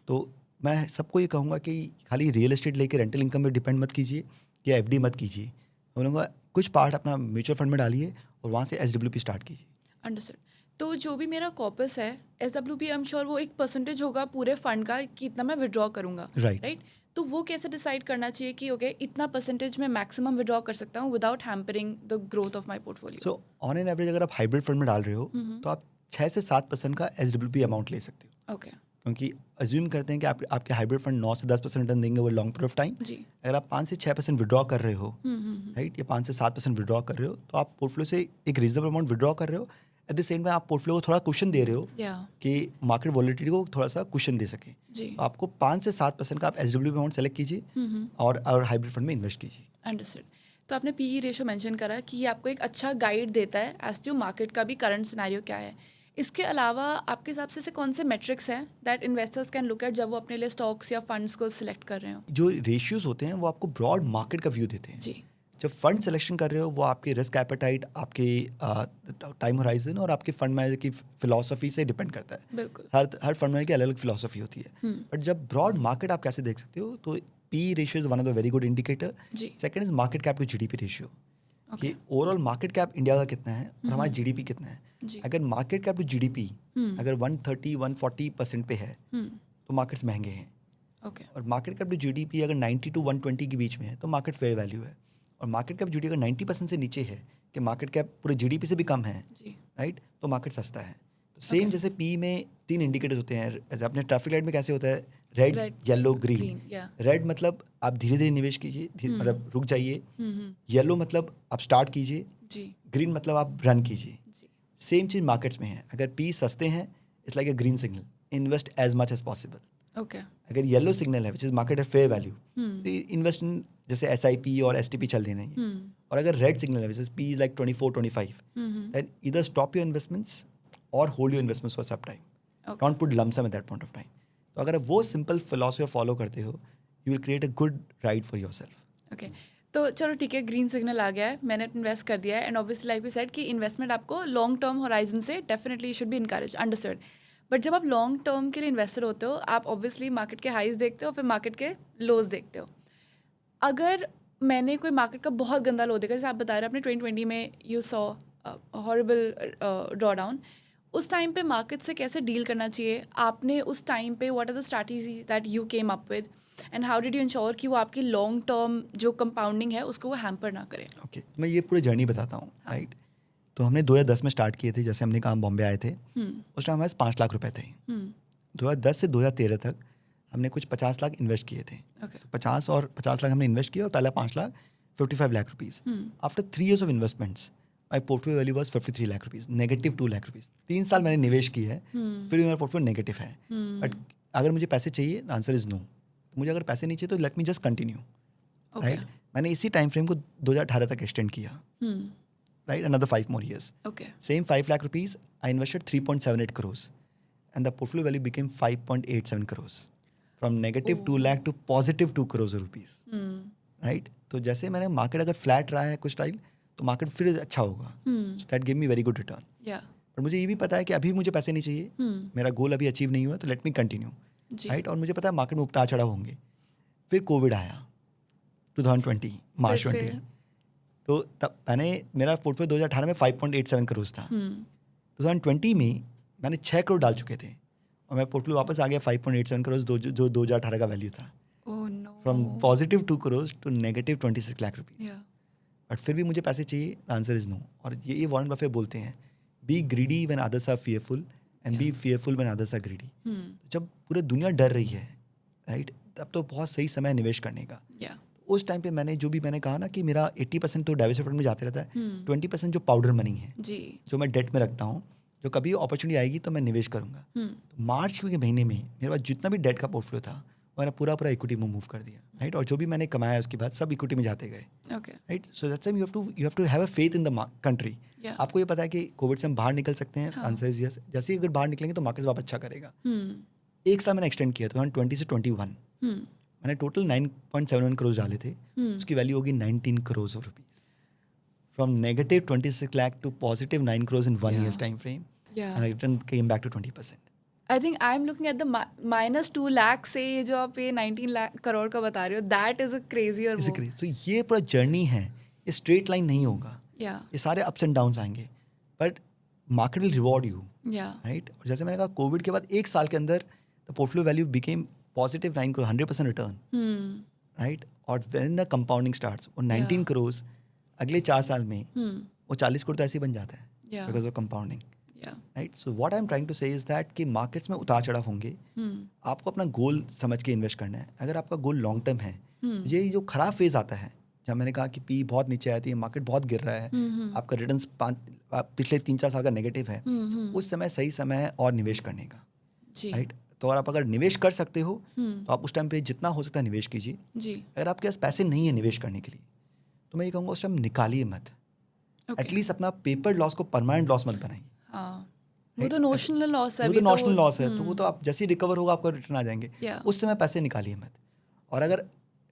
तो मैं सबको ये कहूँगा कि खाली रियल एस्टेट लेके रेंटल इनकम में डिपेंड मत कीजिए या FD मत कीजिए। मैं बोलूँगा कुछ पार्ट अपना म्यूचुअल फंड में डालिए और वहाँ से SWP स्टार्ट कीजिए। अंडरस्टूड। तो जो भी मेरा कॉर्पस है SWP, आई एम श्योर वो एक परसेंटेज होगा पूरे फंड का कि इतना मैं विड्रॉ करूँगा, Right. राइट? तो वो कैसे डिसाइड करना चाहिए कि ओके इतना परसेंटेज मैं मैक्सिमम विड्रॉ कर सकता हूँ without hampering the growth of my portfolio? So on an average अगर आप हाइब्रिड फंड में डाल रहे हो तो आप 6 से 7% का SWP अमाउंट ले सकते हो, ओके क्योंकि अज्यूम करते हैं कि आपके हाइब्रिड फंड 9 से 10% रिटर्न देंगे over long period of time. जी। अगर आप 5 से 6% विड्रॉ कर रहे हो, राइट, या 5 से 7% विड्रॉ कर रहे हो, तो आप पोर्टफोलियो से एक रीजनेबल अमाउंट विड्रॉ कर रहे हो। एट द सेम में आप पोर्टफोलियो को थोड़ा कुशन दे रहे हो या कि मार्केट वॉलिटिलिटी को थोड़ा सा कुशन दे सके। जी। तो आपको 5 से 7% का आप SWP अमाउंट सेलेक्ट कीजिए और हाइब्रिड फंड में इन्वेस्ट कीजिए। अंडरस्टूड। तो आपने PE रेशो मेंशन करा कि ये आपको एक अच्छा गाइड देता है एज टू मार्केट का भी करंट सिनेरियो क्या है। इसके अलावा आपके हिसाब से ऐसे कौन से मेट्रिक्स हैं that investors can look at जब वो अपने लिए स्टॉक्स या फंड्स को सिलेक्ट कर रहे हो? जो रेशियोज होते हैं वो आपको ब्रॉड मार्केट का व्यू देते हैं। जी। जब फंड सिलेक्शन कर रहे हो वो आपके रिस्क एपेटाइट, आपके टाइम होराइजन और आपके फंड मैनेजर की फिलॉसफी से डिपेंड करता है। बिल्कुल। हर फंड मैनेजर की अलग अलग फिलॉसफी होती है। बट जब ब्रॉड मार्केट आप कैसे देख सकते हो, तो PE ratio is one of the very good indicator. जी। Second is market cap to GDP ratio, okay. कि ओवरऑल मार्केट कैप इंडिया का कितना है और हमारा GDP कितना है। जी। अगर मार्केट कैप टू GDP अगर 130-140% पे है तो मार्केट्स महंगे हैं, ओके। और मार्केट कैप टू GDP अगर 90 to 120 के बीच में है तो मार्केट फेयर वैल्यू है। और मार्केट कैप GDP अगर 90% से नीचे है, कि मार्केट कैप पूरे GDP से भी कम है, जी। राइट, तो मार्केट सस्ता है। तो सेम जैसे PE में 3 इंडिकेटर्स होते हैं, जैसे अपने ट्रैफिक लाइट में कैसे होता है, रेड, येलो, ग्रीन। या। रेड मतलब आप धीरे धीरे निवेश कीजिए, मतलब रुक जाइए। येलो मतलब आप स्टार्ट कीजिए, जी। ग्रीन मतलब आप रन कीजिए। जी। सेम चीज़ मार्केट्स में है। अगर PE सस्ते हैं, it's like a green signal, invest as much as possible. Okay. अगर येलो सिग्नल है which is market at fair value, invest in जैसे SIP और STP चल देना है। और अगर रेड सिग्नल है which is PE is like 24-25, then either stop your investments और hold your investments for some time, don't put lump sum at that point of time. तो अगर वो सिंपल फिलॉसफी फॉलो करते हो, you will create a good ride for yourself. Okay. तो चलो ठीक है, ग्रीन सिग्नल आ गया है, मैंने इन्वेस्ट कर दिया है, and obviously like we said कि इन्वेस्टमेंट आपको लॉन्ग टर्म होराइजन से definitely should be encourage, understood. But जब आप लॉन्ग टर्म के लिए इन्वेस्टर होते हो, आप ऑब्वियसली मार्केट के हाईज देखते हो, फिर मार्केट के लोज देखते हो। अगर मैंने कोई मार्केट का बहुत गंदा लो देखा, जैसे आप बता रहे हैं अपने 2020 में you saw horrible draw down, उस टाइम पे मार्केट से कैसे डील करना चाहिए? आपने उस टाइम पे what are the strategy that you came up with and how did you ensure कि वो आपकी लॉन्ग टर्म जो कंपाउंडिंग है उसको वो हैम्पर ना करे? ओके, मैं ये पूरी जर्नी बताता हूँ, राइट। तो हमने 2010 में स्टार्ट किए थे, जैसे हमने कहा बॉम्बे आए थे, उस टाइम हमारे 5 लाख रुपए थे। 2010 से 2013 तक हमने कुछ 50 लाख इन्वेस्ट किए थे। ओके। तो 50 लाख हमने इन्वेस्ट किया और पहला 5 lakh 55 lakh rupees. After 3 years of investments my portfolio value was 53 lakh rupees, negative 2 lakh rupees. 3 साल मैंने निवेश किया है, फिर भी मेरा पोर्टफोलियो नेगेटिव है। बट अगर मुझे पैसे चाहिए, द आंसर इज़ नो। मुझे अगर पैसे नहीं चाहिए तो let me just continue, right. मैंने इसी टाइम फ्रेम को 2018 तक एक्सटेंड किया, right, another 5 more years. Okay. Same 5 lakh rupees, I invested 3.78 crores. And the portfolio value became 5.87 crores. From negative 2 lakh to positive 2 crores rupees. Right? तो जैसे मैंने market अगर flat रहा है कुछ टाइम, तो मार्केट फिर अच्छा होगा. So that gave me very good return. या। पर मुझे ये भी पता है कि अभी मुझे पैसे नहीं चाहिए, मेरा गोल अभी अचीव नहीं हुआ, तो लेट मी कंटिन्यू, राइट। और मुझे पता है मार्केट में उतार चढ़ाव होंगे. फिर कोविड आया 2020 मार्च 20, तो तब मेरा पोर्टफोलियो 2018 में 5.87 करोड़ था. 2020 में मैंने 6 करोड़ डाल चुके थे और मेरा पोर्टफोलियो वापस आ गया 5.87 करोड़ जो 2018 का वैल्यू था. Oh no. From positive 2 crore to negative 26 lakh rupees. Yeah. But फिर भी मुझे पैसे चाहिए, आंसर इज़ नो. और ये वॉरेन बफेट बोलते हैं, be greedy when others are fearful and be fearful when others are greedy. जब पूरी दुनिया डर रही है, राइट, तब तो बहुत सही समय है निवेश करने का. या। उस टाइम पे मैंने कहा ना कि मेरा 80% तो डाइवर्सिफाइड फंड में जाते रहता है, 20% जो पाउडर मनी है, जी। जो मैं डेट में रखता हूँ, जो कभी अपॉर्चुनिटी आएगी तो मैं निवेश करूँगा. तो मार्च के महीने में मेरे पास जितना भी डेट का पोर्टफोलियो था, मैंने पूरा इक्विटी में मूव कर दिया, राइट. और जो भी मैंने कमाया उसके बाद सब इक्विटी में जाते गए, okay. Right. So that's you have to have a faith in the country. आपको ये पता है कि कोविड से हम बाहर निकल सकते हैं, आंसर इज यस. जैसे ही अगर बाहर निकलेंगे तो मार्केट वापस अच्छा करेगा. एक साल मैंने एक्सटेंड किया, तो 20 से 21 मैंने टोटल 9.71 करोड़ डाले थे. उसकी वैल्यू होगी 19 crore of rupees. From negative 26 lakh to positive 9 crore in 1 year's time frame. And return came back to 20%. I think I am looking at the -2 lakh से ये जो आप ये 19 लाख करोड़ का बता रहे हो, दैट इज अ क्रेजी. और तो ये पूरा जर्नी है, ये स्ट्रेट लाइन नहीं होगा. या. ये सारे अप्स एंड डाउन्स आएंगे. But market will reward you, या राइट. और जैसे मैंने कहा कोविड के बाद 1 साल के अंदर the portfolio value became positive 9 crore, 100% return, right. और व्हेन द कंपाउंडिंग स्टार्ट्स, वो 19 करोड़ अगले 4 साल में वो 40 करोड़ तो ऐसे ही बन जाता है because of compounding, right. So what I am trying to say is that कि मार्केट्स में उतार चढ़ाव होंगे, आपको अपना गोल समझ के इन्वेस्ट करना है. अगर आपका गोल लॉन्ग टर्म है, ये जो खराब फेज आता है जब मैंने कहा कि पी बहुत नीचे आती है, मार्केट बहुत गिर रहा है, आपका रिटर्न्स पिछले 3-4 साल का नेगेटिव है, उस समय सही समय है और निवेश करने का, राइट. तो और आप अगर निवेश कर सकते हो तो आप उस टाइम पे जितना हो सकता है निवेश कीजिए. अगर आपके पास पैसे नहीं है निवेश करने के लिए तो मैं ये कहूँगा उस टाइम निकालिए मत. एटलीस्ट अपना पेपर लॉस को परमानेंट लॉस मत बनाइए. वो तो नोशनल लॉस है. वो तो नोशनल लॉस है, तो वो तो आप जैसे ही रिकवर होगा आपको रिटर्न आ जाएंगे. उस समय पैसे निकालिए मत. और अगर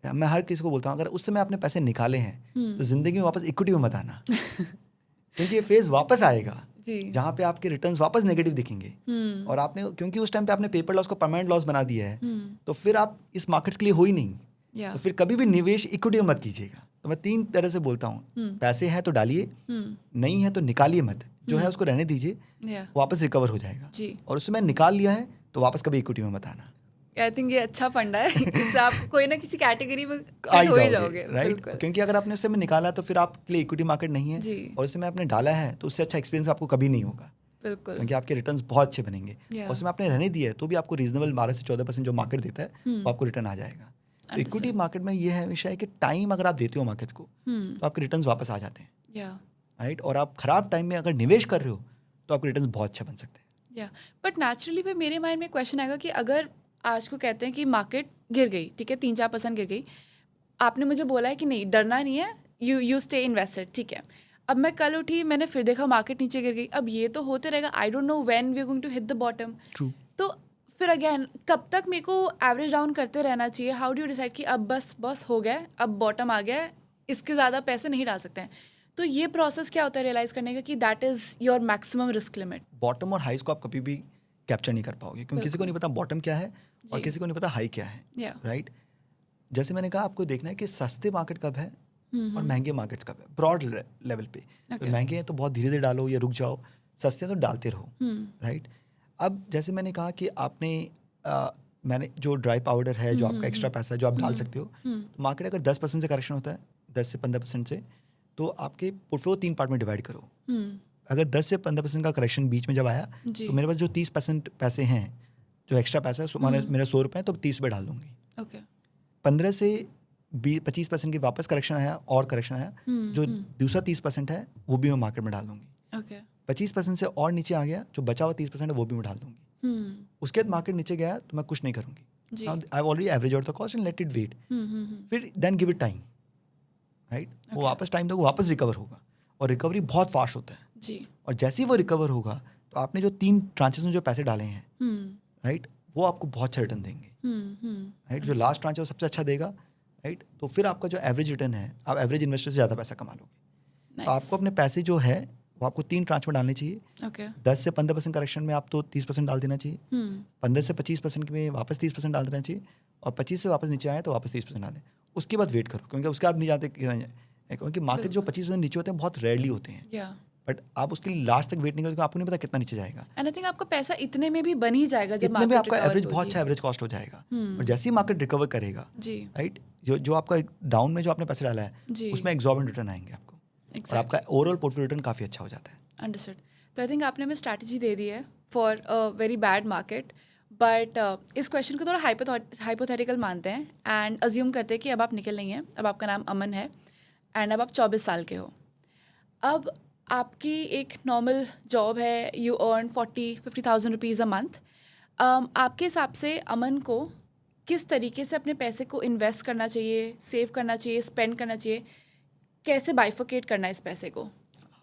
मैं हर किसी को बोलता हूँ, अगर उस समय आपने पैसे निकाले हैं तो जिंदगी में वापस इक्विटी में मत आना क्योंकि ये फेज वापस आएगा जहाँ पे आपके रिटर्न्स वापस नेगेटिव दिखेंगे. और आपने क्योंकि उस टाइम पे आपने पेपर लॉस को परमानेंट लॉस बना दिया है, तो फिर आप इस मार्केट्स के लिए हो ही नहीं. तो फिर कभी भी निवेश इक्विटी में मत कीजिएगा. तो मैं 3 तरह से बोलता हूँ, पैसे हैं तो डालिए, नहीं है तो निकालिए मत. जो है उसको रहने दीजिए, वापस रिकवर हो जाएगा. और उसमें निकाल लिया है तो वापस कभी इक्विटी में मत आना. आई थिंक ये अच्छा फंडा है. इससे आप कोई ना किसी कैटेगरी में आ ही जाओगे, राइट. क्योंकि अगर आपने उससे में निकाला तो फिर आपके लिए इक्विटी मार्केट नहीं है, और उसमें आपने डाला है तो उससे अच्छा एक्सपीरियंस आपको कभी नहीं होगा. बिल्कुल. क्योंकि आपके रिटर्न्स बहुत अच्छे बनेंगे. और उसमें आपने रहने दिया है तो भी आपको रीजनेबल 12 से 14% जो मार्केट देता है वो आपको रिटर्न आ जाएगा. इक्विटी मार्केट में ये है हमेशा है कि टाइम अगर आप देते हो मार्केट्स को तो आपके रिटर्न्स वापस आ जाते हैं, राइट. और आप खराब टाइम में अगर निवेश कर रहे हो तो आपके रिटर्न्स बहुत अच्छे बन सकते हैं. बट नेचुरली फिर मेरे माइंड में क्वेश्चन आएगा कि अगर आज को कहते हैं कि मार्केट गिर गई, ठीक है, 3-4% गिर गई, आपने मुझे बोला है कि नहीं डरना नहीं है, यू स्टे इन्वेस्टेड, ठीक है. अब मैं कल उठी, मैंने फिर देखा मार्केट नीचे गिर गई. अब ये तो होते रहेगा. I don't know when we are going to hit the bottom. तो फिर अगेन कब तक मेरे को एवरेज डाउन करते रहना चाहिए? हाउ डू यू डिसाइड कि अब बस हो गया, अब बॉटम आ गया, इसके ज़्यादा पैसे नहीं डाल सकते हैं? तो ये प्रोसेस क्या होता है रियलाइज़ करने का कि that is your maximum risk limit? Bottom और हाइज को आप कभी भी कैप्चर नहीं कर पाओगे क्योंकि किसी को नहीं पता बॉटम क्या है और किसी को नहीं पता हाई क्या है, राइट. जैसे मैंने कहा आपको देखना है कि सस्ते मार्केट कब है और महंगे मार्केट्स कब है, ब्रॉड लेवल पे. तो महंगे हैं तो बहुत धीरे धीरे डालो या रुक जाओ, सस्ते हैं तो डालते रहो, राइट. अब जैसे मैंने कहा कि आपने मैंने जो ड्राई पाउडर है, जो आपका एक्स्ट्रा पैसा है जो आप डाल सकते हो, तो मार्केट अगर 10% से करेक्शन होता है, 10 से 15% से, तो आपके पोर्टफोलियो 3 पार्ट में डिवाइड करो. अगर 10 से 15% का करेक्शन बीच में जब आया तो मेरे पास जो 30% पैसे हैं, जो एक्स्ट्रा पैसा है, माने मेरे 100 रुपये तो 30 रुपये डाल दूंगी. 15 से 25% की वापस करेक्शन आया और करेक्शन आया, जो दूसरा 30% है वो भी मैं मार्केट में डाल दूंगी. 25% से और नीचे आ गया, जो बचा हुआ 30% है वो भी मैं डाल दूंगी. उसके बाद मार्केट नीचे गया तो मैं कुछ नहीं करूंगी. I already average out the cost and let it wait. फिर then give it time, right. वो वापस टाइम दो, वापस रिकवर होगा और रिकवरी बहुत फास्ट होता है जी. और जैसे ही वो रिकवर होगा तो आपने जो 3 ट्रांचेस में जो पैसे डाले हैं, राइट, वो आपको बहुत अच्छा रिटर्न देंगे, राइट. जो लास्ट ट्रांच है वो सबसे अच्छा देगा, राइट. तो फिर आपका जो एवरेज रिटर्न है, आप एवरेज इन्वेस्टर से ज़्यादा पैसा कमा लोगे. तो आपको अपने पैसे जो है वो आपको 3 ट्रांच में डालने चाहिए. 10 से 15% करेक्शन में आप तो 30% डाल देना चाहिए. 15 से 25% में वापस 30% डाल देना चाहिए. और 25 से वापस नीचे आए तो वापस 30% डालें. उसके बाद वेट करो क्योंकि उसके आप नहीं जाते, क्योंकि मार्केट जो 25% नीचे होते हैं बहुत रेयरली होते हैं, बट आप उसके लिए लास्ट तक वेट नहीं करोगे, आपको नहीं पता कितना नीचे जाएगा. एंड आई थिंक आपका पैसा इतने में भी बन ही जाएगा जब इतने में आपका एवरेज बहुत अच्छा एवरेज कॉस्ट हो जाएगा. और जैसे ही मार्केट रिकवर करेगा, राइट, जो आपका डाउन में जो आपने पैसे डाला है उसमें एग्जॉर्बिटेंट रिटर्न आएंगे आपको. और आपका ओवरऑल पोर्टफोलियो रिटर्न काफ़ी अच्छा हो जाता है. अंडरस्टूड. तो आई थिंक आपने हमें स्ट्रैटेजी दे दी है for a very bad market. But इस क्वेश्चन को थोड़ा हाइपोथेटिकल मानते हैं एंड अज्यूम करते हैं कि अब आप निकल नहीं हैं, अब आपका नाम अमन है एंड अब आप 24 साल के हो. अब आपकी एक नॉर्मल जॉब है, you earn 40-50,000 rupees a month. आपके हिसाब से अमन को किस तरीके से अपने पैसे को इन्वेस्ट करना चाहिए, सेव करना चाहिए, स्पेंड करना चाहिए, कैसे बाइफोकेट करना है इस पैसे को?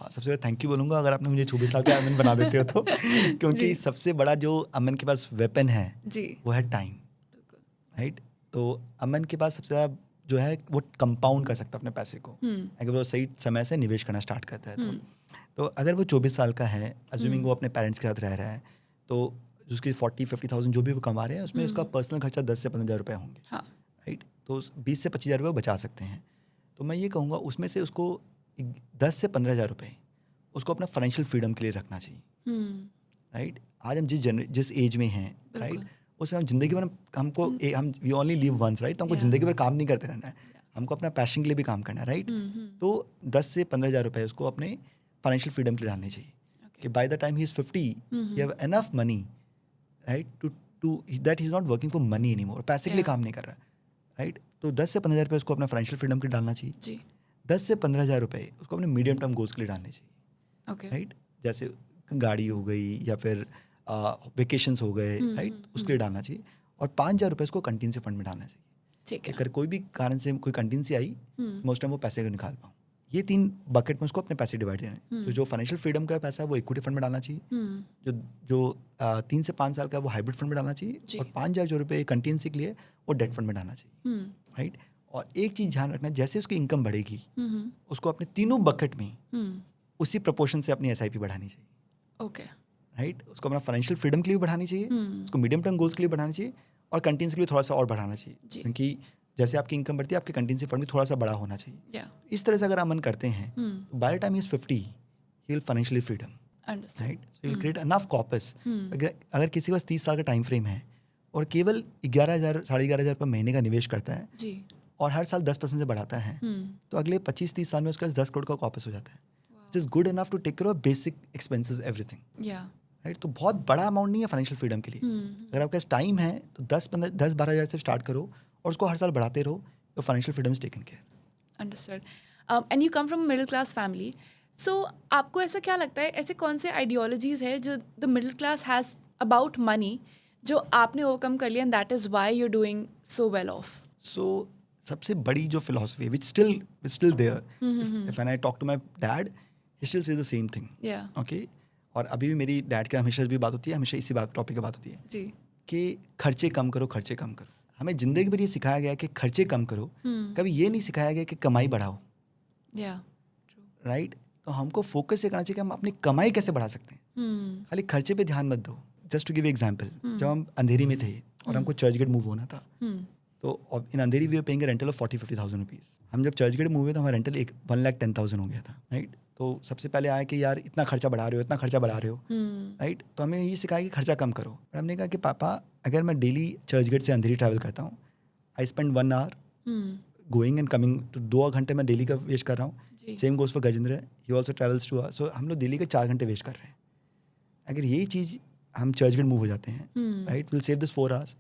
सबसे पहले थैंक यू बोलूँगा अगर आपने मुझे 24 साल के अमन बना देते हो तो क्योंकि सबसे बड़ा जो अमन के पास वेपन है वो है टाइम, राइट. तो अमन के पास सबसे ज़्यादा जो है वो कंपाउंड कर सकता है अपने पैसे को अगर वो सही समय से निवेश करना स्टार्ट करता है. तो अगर वो 24 साल का है, अज्यूमिंग वो अपने पेरेंट्स के साथ रह रहा है, तो उसकी 40-50,000 जो भी वो कमा रहे हैं उसमें उसका पर्सनल खर्चा 10 से 15,000 रुपये होंगे, राइट. तो 20 से 25,000 रुपये बचा सकते हैं. तो मैं ये कहूँगा उसमें से उसको 10 से 15,000 रुपये उसको अपना फाइनेंशियल फ्रीडम के लिए रखना चाहिए, राइट? आज हम जिस एज में हैं, राइट, उसमें हम जिंदगी भर हमको हम we only live once, right? तो हमको जिंदगी भर काम नहीं करते रहना है, हमको अपना पैशन के लिए भी काम करना है, राइट? तो 10 से 15,000 रुपए उसको अपने फाइनेंशियल फ्रीडम के लिए डालने चाहिए कि by the time he is 50 he have enough money, right, to that he is not working for money anymore, पैसे के लिए काम नहीं कर रहा, राइट? तो 10 से 15,000 रुपये उसको अपना फाइनेंशियल फ्रीडम के लिए डालना चाहिए जी। 10 से 15,000 रुपये उसको अपने मीडियम टर्म गोल्स के लिए डालने चाहिए, ओके, राइट? जैसे गाड़ी हो गई या फिर वेकेशंस हो गए, राइट, उसके लिए डालना चाहिए। और 5,000 रुपये उसको कंटिजेंसी फंड में डालना चाहिए। ठीक है। अगर कोई भी कारण से कोई कंटिजेंसी आई, मोस्ट टाइम वो पैसे को निकाल पाऊँ। ये 3 बकेट में उसको अपने पैसे डिवाइड करने हैं। तो जो फाइनेंशियल फ्रीडम का पैसा है वो इक्विटी फंड में डालना चाहिए, जो 3 से 5 साल का वो हाइब्रिड फंड में डालना चाहिए, और 5,000 जो रुपये कंटिजेंसी के लिए वो डेट फंड में डालना चाहिए, राइट? और एक चीज़ ध्यान रखना, जैसे उसकी इनकम बढ़ेगी उसको अपने तीनों बकेट में उसी प्रपोर्शन से अपनी SIP बढ़ानी चाहिए, ओके, राइट? उसको अपना फाइनेंशियल फ्रीडम के लिए बढ़ानी चाहिए, उसको मीडियम टर्म गोल्स के लिए बढ़ाना चाहिए, और कंटिजेंसी के लिए थोड़ा सा और बढ़ाना चाहिए, क्योंकि जैसे आपकी इनकम बढ़ती है आपके कंटिजेंसी फंड भी थोड़ा सा बड़ा होना चाहिए। इस तरह से अगर अमन करते हैं तो bye the time he is 50 he will financially freedom, right? So will create enough corpus. अगर किसी के पास 30 साल का टाइम फ्रेम है और केवल 11,000 11,500 रुपये महीने का निवेश करता है जी, और हर साल 10% से बढ़ाता है, तो अगले 25-30 साल में उसका 10 करोड़ का कॉर्पस हो जाता है, which is good enough to take care of basic expenses everything, right? तो बहुत बड़ा अमाउंट नहीं है फाइनेंशियल फ्रीडम के लिए। अगर आपके पास टाइम है तो 10-12,000 से स्टार्ट करो और उसको हर साल बढ़ाते रहो, तो financial freedom is taken care. Understood. And you come from middle class family, so आपको ऐसा क्या लगता है, ऐसे कौन से आइडियोलॉजीज है जो the middle class has about money जो आपने ओवरकम कर लिया, and that is why you doing so well off? So सबसे बड़ी जो फिलोसफी है which still there, if when I talk to my dad he still says the same thing, okay? और अभी भी मेरी डैड के हमेशा भी बात होती है, हमेशा इसी टॉपिक पे बात होती है जी, कि खर्चे कम करो, खर्चे कम करो। हमें जिंदगी भर ये सिखाया गया कि खर्चे कम करो, कभी ये नहीं सिखाया गया कि कमाई बढ़ाओ, राइट? तो हमको फोकस ये करना चाहिए कि हम अपनी कमाई कैसे बढ़ा सकते हैं, खाली खर्चे पे ध्यान मत दो। जस्ट टू गिव एग्जांपल, जब हम अंधेरी में थे और हमको चर्चगेट मूव होना था, तो in Andheri we were paying rental of 40-50,000 rupees. हम जब चर्चगेट मूव हुए तो हमारा रेंटल 1,10,000 हो गया था, राइट? तो सबसे पहले आया कि यार इतना खर्चा बढ़ा रहे हो, इतना खर्चा बढ़ा रहे हो, राइट? तो हमें ये सिखाया कि खर्चा कम करो। और हमने कहा कि पापा अगर मैं डेली चर्चगेट से अंधेरी ट्रैवल करता हूँ, I spend 1 hour going and coming, तो 2 घंटे मैं डेली का वेस्ट कर रहा हूँ। Same goes for Gajendra, he also travels 2 hours, so हम लोग डेली के 4 घंटे वेस्ट कर रहे हैं। अगर यही चीज़ हम चर्चगेट मूव हो जाते हैं, right, will save this 4 hours.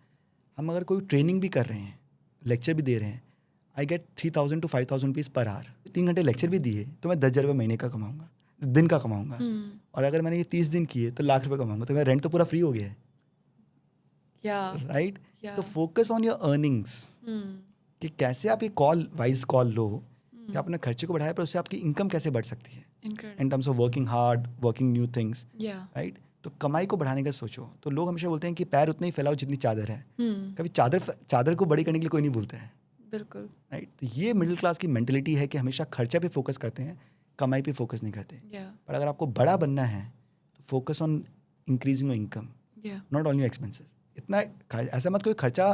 हम अगर कोई ट्रेनिंग भी कर रहे हैं, लेक्चर भी दे रहे हैं, I get 3,000 to 5,000 rupees per hour. 3 घंटे लेक्चर भी दिए तो मैं 10,000 रुपये महीने का कमाऊंगा, दिन का कमाऊंगा। और अगर मैंने ये 30 दिन किए तो लाख रुपये कमाऊंगा, तो मेरा रेंट तो पूरा फ्री हो गया है, राइट? तो फोकस ऑन योर अर्निंग्स, कि कैसे आप ये वाइज कॉल लो कि अपने खर्चे को बढ़ाए, पर उससे आपकी इनकम कैसे बढ़ सकती है in terms of working hard, working new things, right? तो कमाई को बढ़ाने का सोचो। तो लोग हमेशा बोलते हैं कि पैर उतना ही फैलाओ जितनी चादर है, कभी चादर को बड़ी करने के लिए कोई नहीं बोलता है, बिल्कुल, राइट? तो ये मिडिल क्लास की मेंटलिटी है कि हमेशा खर्चा पे फोकस करते हैं, कमाई पे फोकस नहीं करते। पर अगर आपको बड़ा बनना है तो focus on increasing your income, not only expenses. इतना ऐसा मत कोई खर्चा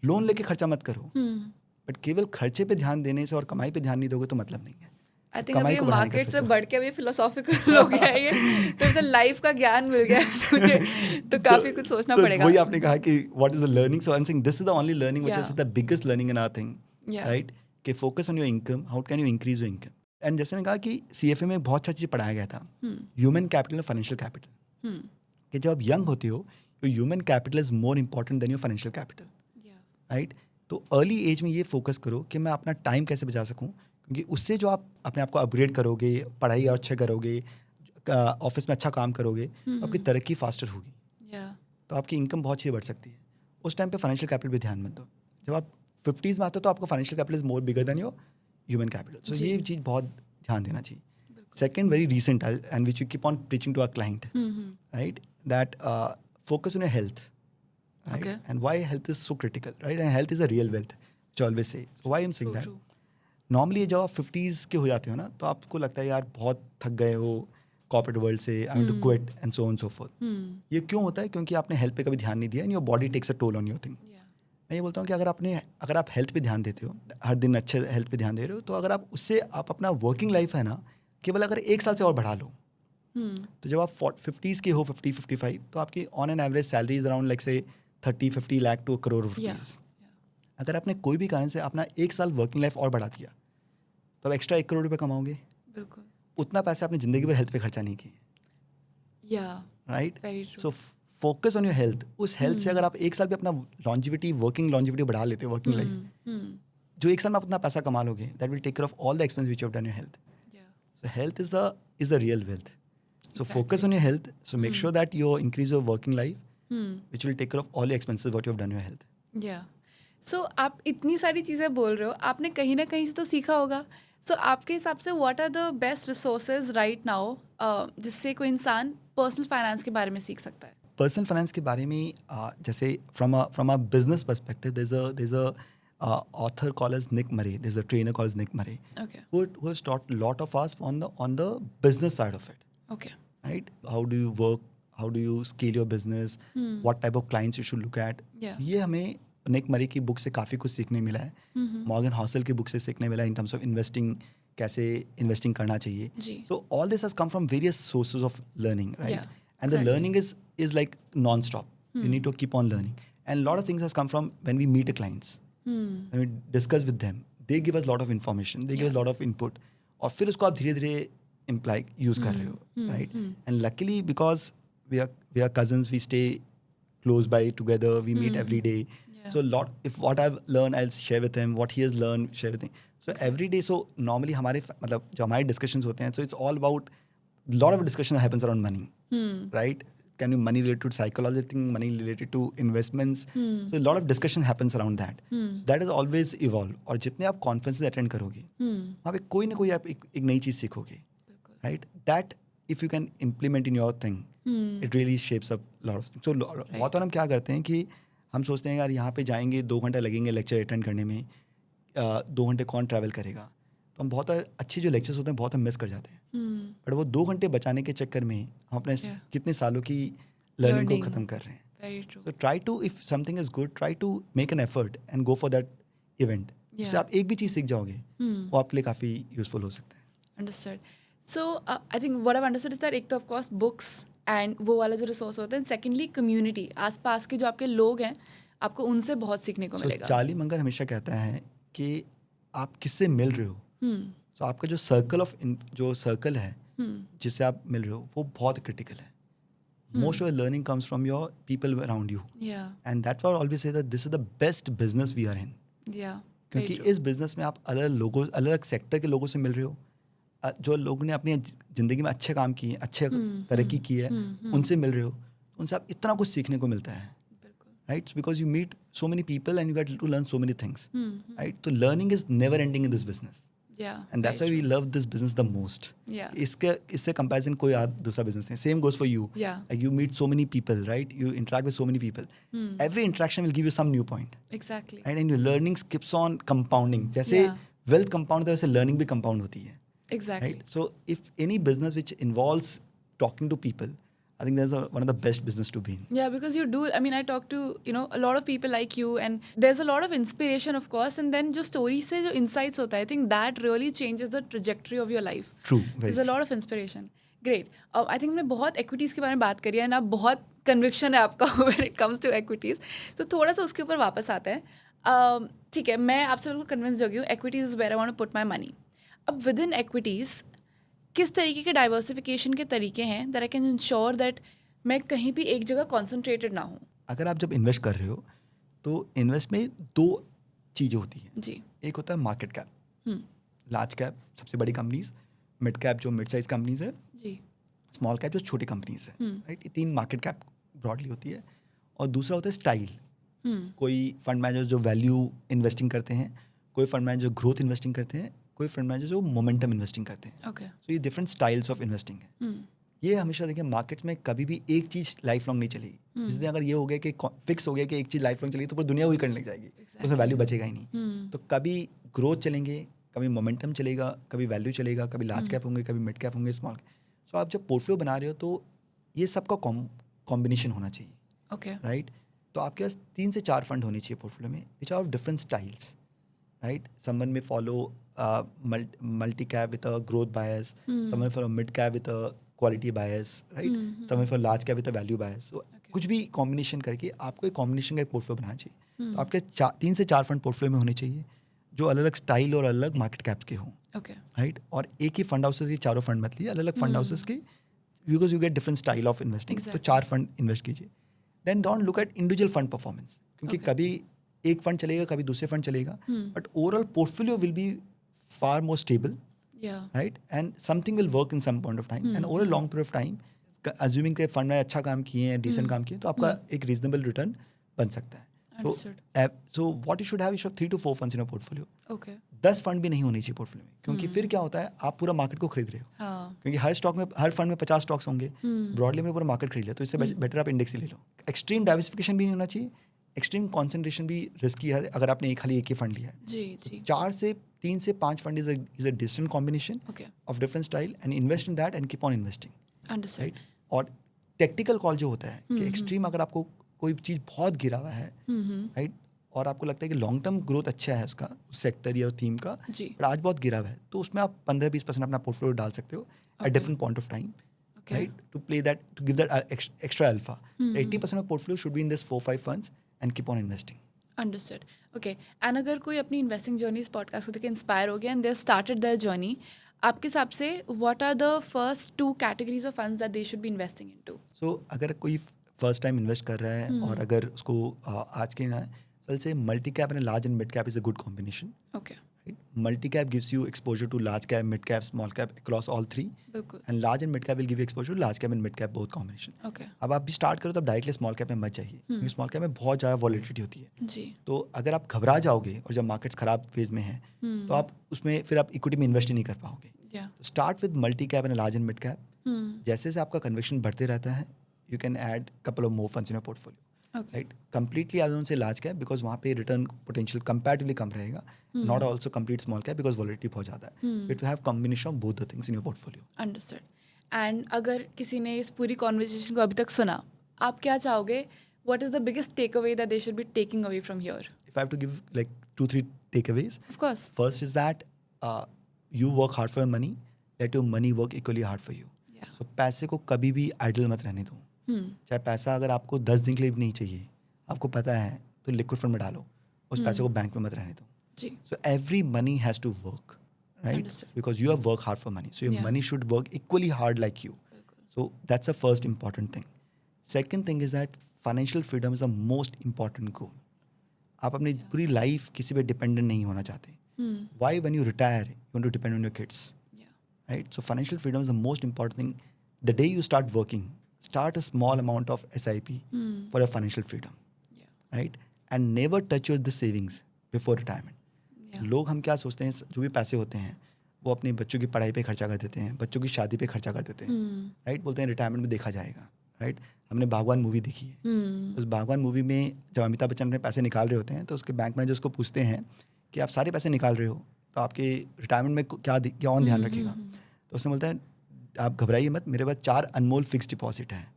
लोन लेके खर्चा मत करो, बट केवल खर्चे पे ध्यान देने से और कमाई पे ध्यान नहीं दोगे तो मतलब नहीं है। आई थिंक अभी मार्केट से बढ़ के अभी फिलोसॉफिकल हो गया है ये, तो इसे लाइफ का ज्ञान मिल गया है मुझे, तो काफी कुछ सोचना पड़ेगा। वही आपने कहा कि what is the learning, so I am saying this is the only learning which is the biggest learning in our thing, right? कि focus on your income, how can you increase your income. And जैसे मैंने कहा कि CFA में बहुत अच्छा चीज़ पढ़ाया गया था, ह्यूमन कैपिटल और फाइनेंशियल कैपिटल, कि जब आप यंग होते हो your human capital is more important than your financial capital, right? तो अर्ली एज में ये फोकस करो कि मैं अपना टाइम कैसे बचा सकूं, क्योंकि उससे जो आप अपने आप को अपग्रेड करोगे, पढ़ाई और अच्छा करोगे, ऑफिस में अच्छा काम करोगे, तो आपकी तरक्की फास्टर होगी, तो आपकी इनकम बहुत अच्छी बढ़ सकती है। उस टाइम पे फाइनेंशियल कैपिटल पे ध्यान मत दो। जब आप 50s में आते हो तो आपका financial capital is more bigger than your human capital, so ये चीज़ बहुत ध्यान देना चाहिए। Second, very recent and which you keep on preaching to our client, right, that focus on your health, right? Okay. And why health is so critical, right? And health is a real wealth, which I always say. So why I'm saying that? Normally जब आप 50s के हो जाते हो ना, तो आपको लगता है यार बहुत थक गए हो कॉर्पोरेट वर्ल्ड से, I want to quit and so on so forth. ये क्यों होता है? क्योंकि आपने हेल्थ पे कभी ध्यान नहीं दिया, and your body takes a toll on your thing. मैं ये बोलता हूँ कि अगर आप हेल्थ पे ध्यान देते हो, हर दिन अच्छे हेल्थ पे ध्यान दे रहे हो, तो अगर आप उससे आप अपना वर्किंग लाइफ है ना, केवल अगर 1 साल से और बढ़ा लो, तो जब आप 50s के हो 50-55 तो आपकी on an average salary is around like से 30-50 लाख टू करोड़ रुपीज़। अगर आपने कोई भी कारण से अपना 1 साल वर्किंग लाइफ और बढ़ा दिया तो आप एक्स्ट्रा 1 करोड़ रुपये कमाओगे। बिल्कुल। उतना पैसा आपने ज़िंदगी भर हेल्थ पे खर्चा नहीं किए, right? Very true. So focus on your health. उस हेल्थ से अगर आप 1 साल भी अपना लॉन्जिविटी, वर्किंग लॉन्जिविटी बढ़ा लेते हो, वर्किंग लाइफ, जो 1 साल में आप उतना पैसा कमा लोगे, that will take care of all the expense which you have done your health. So health is the real wealth. So focus on your health. So make sure that you increase your working life, which will take care of all your expenses what you have done your health. Yeah. So आप इतनी सारी चीज़ें बोल रहे हो, आपने कहीं ना कहीं से तो सीखा होगा. So आपके हिसाब से what are the best resources right now जिससे कोई इंसान पर्सनल फाइनेंस के बारे में सीख सकता है? पर्सनल फाइनेंस के बारे में जैसे from a business perspective there's a author called as Nick Murray. There's a trainer called as Nick Murray. Okay. Who has taught a lot of us on the business side of it. Okay. Right? How do you work? How do you scale your business? What type of clients you should look at? Yeah. ये हमें निक मरी की book से काफ़ी कुछ सीखने मिला है। मॉर्गन हॉसल की बुक से सीखने मिला है इन टर्म्स ऑफ इन्वेस्टिंग, कैसे इन्वेस्टिंग करना चाहिए। So all this has come from various sources of learning, right? And the learning is like non stop. You need to keep on learning and lot of things has come from when we meet a clients, when we discuss with them, they give us lot of information, they give us lot of input, और फिर उसको आप धीरे धीरे imply use कर रहे हो, right? And luckily because we are cousins, we stay close by together, we meet every day. So if what I've learned I'll share with him, what he has learned share with him. So every day, so normally हमारे मतलब जो हमारे discussions होते हैं, so it's all about, lot of discussion happens around money, right? Can be money related to psychology thing, money related to investments. So a lot of discussion happens around that. So that is always evolve. और जितने आप conferences attend करोगे, वहाँ पे कोई ना कोई आप एक नई चीज़ सीखोगे, right? That if you can implement in your thing, it really shapes up a lot of things. So बहुत बार हम क्या करते हैं कि हम सोचते हैं यार यहाँ पे जाएंगे 2 घंटे लगेंगे लेक्चर अटेंड करने में, 2 घंटे कौन ट्रैवल करेगा, तो हम बहुत अच्छे जो लेक्चर्स होते हैं बहुत हम मिस कर जाते हैं। बट वो 2 घंटे बचाने के चक्कर में हम अपने कितने सालों की लर्निंग को ख़त्म कर रहे हैं। So try to, if something is good, try to make an effort and go for that event. उससे आप एक भी चीज़ सीख जाओगे, वो आपके लिए काफ़ी यूजफुल हो सकता है। Understood. So I think what I understood is that एक तो ऑफ कोर्स बुक्स एंड वो वाला जो रिसोर्स होता है, सेकेंडली कम्युनिटी, आसपास के जो आपके लोग हैं, आपको उनसे बहुत सीखने को मिलेगा। चार्ली मंगर हमेशा कहता है कि आप किससे मिल रहे हो, तो आपका जो सर्कल है जिससे आप मिल रहे हो वो बहुत क्रिटिकल है। Most of learning comes from your people around you, and that's why I always say that this is the best business we are in. क्योंकि इस बिजनेस में आप अलग सेक्टर के लोगों से मिल रहे हो, जो लोगों ने अपनी ज़िंदगी में अच्छे काम किए, अच्छे तरक्की की है, उनसे मिल रहे हो, उनसे आप इतना कुछ सीखने को मिलता है, right? Because you meet so many people and you get to learn so many things, right? तो learning is never ending in this business, and that's why we love this business the most. इससे comparison कोई दूसरा business नहीं। Same goes for you, like you meet so many people, right? You interact with so many people, every interaction will give you some new point, exactly, and your learning keeps on compounding. जैसे wealth compound है वैसे learning भी compound होती है। Exactly. Right? So if any business which involves talking to people, I think that's one of the best business to be in. Yeah, because you do, I mean, I talk to, a lot of people like you, and there's a lot of inspiration, of course, and then जो stories से जो insights होता है, I think that really changes the trajectory of your life. True. There's a lot of inspiration. Great. I think हमने बहुत equities के बारे में बात करी है, and अब बहुत conviction है आपका when it comes to equities. तो थोड़ा सा उसके ऊपर वापस आते हैं। ठीक है, मैं आपसे बिल्कुल convinced हो गई हूँ, equities is where I want to put my money. अब विद इन एक्विटीज़ किस तरीके के डाइवर्सिफिकेशन के तरीके हैं that I can ensure that मैं कहीं भी एक जगह कॉन्सेंट्रेटेड ना हूँ? अगर आप जब इन्वेस्ट कर रहे हो तो इन्वेस्ट में 2 चीज़ें होती हैं जी। एक होता है मार्केट कैप, लार्ज कैप सबसे बड़ी कंपनीज, मिड कैप जो मिड साइज कंपनीज है जी, स्मॉल कैप जो छोटी कंपनीज है, राइट? ये 3 मार्केट कैप ब्रॉडली होती है। और दूसरा होता है स्टाइल। कोई फंड मैनेजर जो वैल्यू इन्वेस्टिंग करते हैं, कोई फंड मैनेजर जो ग्रोथ इन्वेस्टिंग करते हैं, कोई फंड मैनेजर जो मोमेंटम इन्वेस्टिंग करते हैं। सो ये डिफरेंट स्टाइल्स ऑफ इन्वेस्टिंग है। ये हमेशा देखिए मार्केट्स में कभी भी एक चीज़ लाइफ लॉन्ग नहीं चलेगी। जिस दिन अगर ये हो गया कि फिक्स हो गया कि एक चीज़ लाइफ लॉन्ग चलेगी तो पूरी दुनिया वही करने लग जाएगी, उसमें वैल्यू बचेगा ही नहीं। तो कभी ग्रोथ चलेंगे, कभी मोमेंटम चलेगा, कभी वैल्यू चलेगा, कभी लार्ज कैप होंगे, कभी मिड कैप होंगे, स्मॉल कैप। सो आप जब पोर्टफोलियो बना रहे हो तो ये सबका कॉम्बिनेशन होना चाहिए, राइट? तो आपके पास 3 से 4 फंड होने चाहिए पोर्टफोलियो में, which are of different styles, right? Someone may follow multi-cap with a growth bias. Someone follow mid-cap with a quality bias, right, some for large cap with value bias. कुछ भी combination करके आपको एक combination का एक portfolio बनाना चाहिए। तो आपके 3 से 4 फंड पोर्टफोलियो में होने चाहिए जो अलग अलग स्टाइल और अलग मार्केट कैप्स के हों, ओके, राइट। और एक ही फंड हाउसेस के चारों फंड मत लीजिए, अलग अलग फंड हाउसेस के, because you get different style of investing. तो 4 फंड इन्वेस्ट कीजिए। Then don't look at individual fund performance, क्योंकि कभी एक फंड चलेगा, कभी दूसरे फंड चलेगा, but overall portfolio will be far more stable, right, and something will work in some point of time and over long period of time, assuming के fund में अच्छा काम किए हैं, डिसेंट काम किए, तो आपका एक रीजनेबल रिटर्न बन सकता है। So what you should have is 3 to 4 funds in your portfolio. Okay, 10 fund भी नहीं होने चाहिए पोर्टफोलियो में, क्योंकि फिर क्या होता है, आप पूरा मार्केट को खरीद रहे हो। क्योंकि हर स्टॉक में, हर फंड में 50 स्टॉक्स होंगे, ब्रॉडली में पूरा मार्केट खरीद लिया, तो इससे बेटर आप इंडेक्स ही ले लो। एक्सट्रीम डाइवर्सिफिकेशन भी नहीं होना चाहिए, एक्सट्रीम कॉन्सेंट्रेशन भी रिस्की है अगर आपने खाली एक ही फंड लिया है। जी, 3 से 5 fund is a different combination of different style, and invest in that and keep on investing, understood. और टेक्निकल कॉल जो होता है कि एक्सट्रीम अगर आपको कोई चीज़ बहुत गिरा हुआ है, राइट, और आपको लगता है कि लॉन्ग टर्म ग्रोथ अच्छा है उसका, उस सेक्टर या थीम का, पर आज बहुत गिरा हुआ है, तो उसमें आप 15-20% अपना पोर्टफोलियो डाल सकते हो at different point of time, right, to play that, to give that extra alpha. 80% of portfolio should be in this 4-5 funds and keep on investing. Understood, okay. And अगर कोई अपनी इन्वेस्टिंग जर्नी इस podcast को देख के inspire हो गया and they started their journey, आपके हिसाब से what are the first 2 categories of funds that they should be investing into? So अगर कोई फर्स्ट टाइम इन्वेस्ट कर रहा है और अगर उसको आज के ना, से multi cap and large and mid cap is a good combination. Okay, multi cap gives you exposure to large cap, mid cap, small cap across all 3, बिल्कुल, and large and mid cap will give you exposure to large cap and mid cap both combination. Okay, अब आप भी start करो तो directly small cap में मत जाइए, क्योंकि स्मॉल कैप में बहुत ज़्यादा वॉलिटिलिटी होती है। जी, तो अगर आप घबरा जाओगे और जब मार्केट्स खराब फेज में हैं, तो आप उसमें फिर आप इक्विटी में इन्वेस्ट ही नहीं कर पाओगे। Start with multi cap and large and mid cap. जैसे जैसे आपका कन्विक्शन बढ़ते रहता है, you can add couple of more funds in your portfolio, right. Completely I don't say large cap, because वहाँ पे रिटर्न पोटेंशियल कंपैरेटिवली कम रहेगा, not also complete small cap, because volatility बहुत ज़्यादा है। It will have combination of both the things in your portfolio. Understood. And अगर किसी ने इस पूरी कॉन्वर्जेशन को अभी तक सुना, आप क्या चाहोगे, what is the biggest take away that they should be taking away from here? If I have to give like 2-3 takeaways, of course, first is that you work hard for your money, let your money work equally hard for you. So पैसे को कभी भी idol मत रहने दो। चाहे पैसा अगर आपको 10 दिन के लिए भी नहीं चाहिए, आपको पता है, तो लिक्विड फंड में डालो, उस पैसे को बैंक में मत रहने दो। जी, So every money has to work, right? Understood. Because you have worked hard for money, so your money should work equally hard like you. So that's the first important thing. Second thing is that financial freedom is the most important goal. आप अपनी पूरी life किसी पे dependent नहीं होना चाहते। Why when you retire you want to depend on your kids, right? So financial freedom is the most important thing. The day you start working, start a small amount of SIP for your financial freedom, right? And never touch your the savings before retirement. लोग हम क्या सोचते हैं, जो भी पैसे होते हैं वो अपने बच्चों की पढ़ाई पे खर्चा कर देते हैं, बच्चों की शादी पे खर्चा कर देते हैं, राइट। बोलते हैं रिटायरमेंट में देखा जाएगा, राइट। हमने बागवान मूवी देखी है, उस बागवान मूवी में जब अमिताभ बच्चन अपने पैसे निकाल रहे होते हैं, तो उसके बैंक मैनेजर उसको पूछते हैं कि आप सारे पैसे निकाल रहे हो, तो आपके रिटायरमेंट में क्या ऑन ध्यान रखेगा? तो उसने बोलता है, आप घबराइए मत, मेरे पास 4 अनमोल फिक्स डिपॉजिट हैं,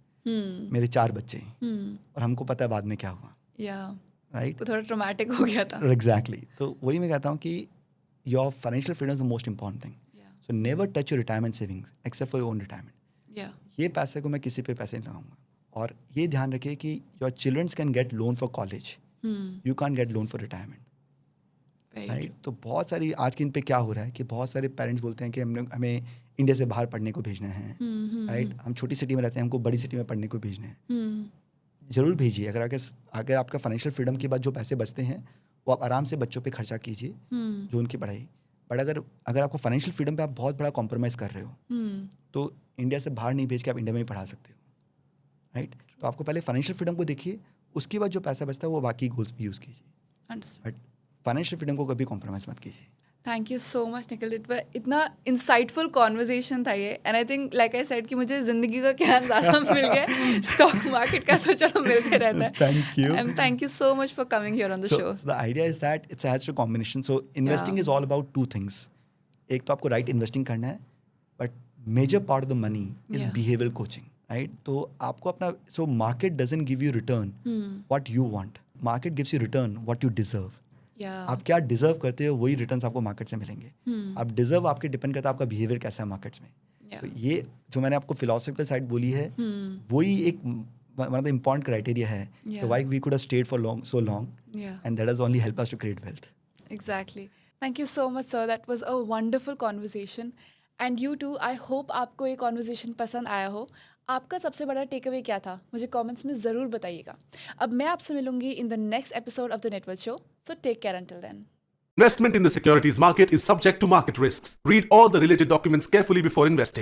मेरे 4 बच्चे हैं, और हमको पता है बाद में क्या हुआ, राइट। थोड़ा ट्रॉमेटिक हो गया था। एग्जैक्टली। तो वही मैं कहता हूँ कि your financial freedom is the most important thing. So never touch your retirement savings except for your own retirement. ये पैसे को मैं किसी पे पैसे नहीं लगाऊंगा। और ये ध्यान रखिए कि your childrens can get loan for college, you can get loan for retirement, right. तो बहुत सारी आज के इन पे क्या हो रहा है कि बहुत सारे पेरेंट्स बोलते हैं कि हमें इंडिया से बाहर पढ़ने को भेजना है, राइट। हम छोटी सिटी में रहते हैं, हमको बड़ी सिटी में पढ़ने को भेजना है। ज़रूर भेजिए, अगर आपका फाइनेंशियल फ्रीडम के बाद जो पैसे बचते हैं वो आप आराम से बच्चों पे खर्चा कीजिए, जो उनकी पढ़ाई। बट अगर आपको फाइनेंशियल फ्रीडम पे आप बहुत बड़ा कॉम्प्रोमाइज़ कर रहे हो, तो इंडिया से बाहर नहीं भेज के आप इंडिया में ही पढ़ा सकते हो, राइट। तो आपको पहले फाइनेंशियल फ्रीडम को देखिए, उसके बाद जो पैसा बचता है वो बाकी गोल्स पे यूज़ कीजिए, बट फाइनेंशियल फ्रीडम को कभी कॉम्प्रोमाइज़ मत कीजिए। Thank you so much Nikhil, इतना इंसाइटफुल कॉन्वर्जेशन था ये। And I think like I said कि मुझे ज़िंदगी का ज्ञान ज़्यादा मिल गया, स्टॉक मार्केट का तो चलो मिलते रहता है। Thank you and thank you so much for coming here on the show. The idea is that it's has a combination. So investing is all about 2 things. एक तो आपको राइट इन्वेस्टिंग करना है, but major part of the money is behavioural coaching, right. तो आपको अपना, so market doesn't give you return what you want, market gives you return what you deserve. आप क्या डिजर्व करते हो वही रिटर्न्स आपको मार्केट से मिलेंगे। आप डिजर्व आपके डिपेंड करता है आपका बिहेवियर कैसा है मार्केट्स में। तो ये जो मैंने आपको फिलोसफिकल साइड बोली है, वही एक one of the important criteria है कि why we could have stayed for so long, and that has only help us to create wealth. Exactly. Thank you so much, sir. That was a wonderful conversation. And you too, I hope आपको ये conversation पसंद आया हो. आपका सबसे बड़ा take away क्या था? मुझे कमेंट्स में ज़रूर बताइएगा. अब मैं आपसे मिलूंगी in the next episode of the network show. So take care until then. Investment in the securities market is subject to market risks. Read all the related documents carefully before investing.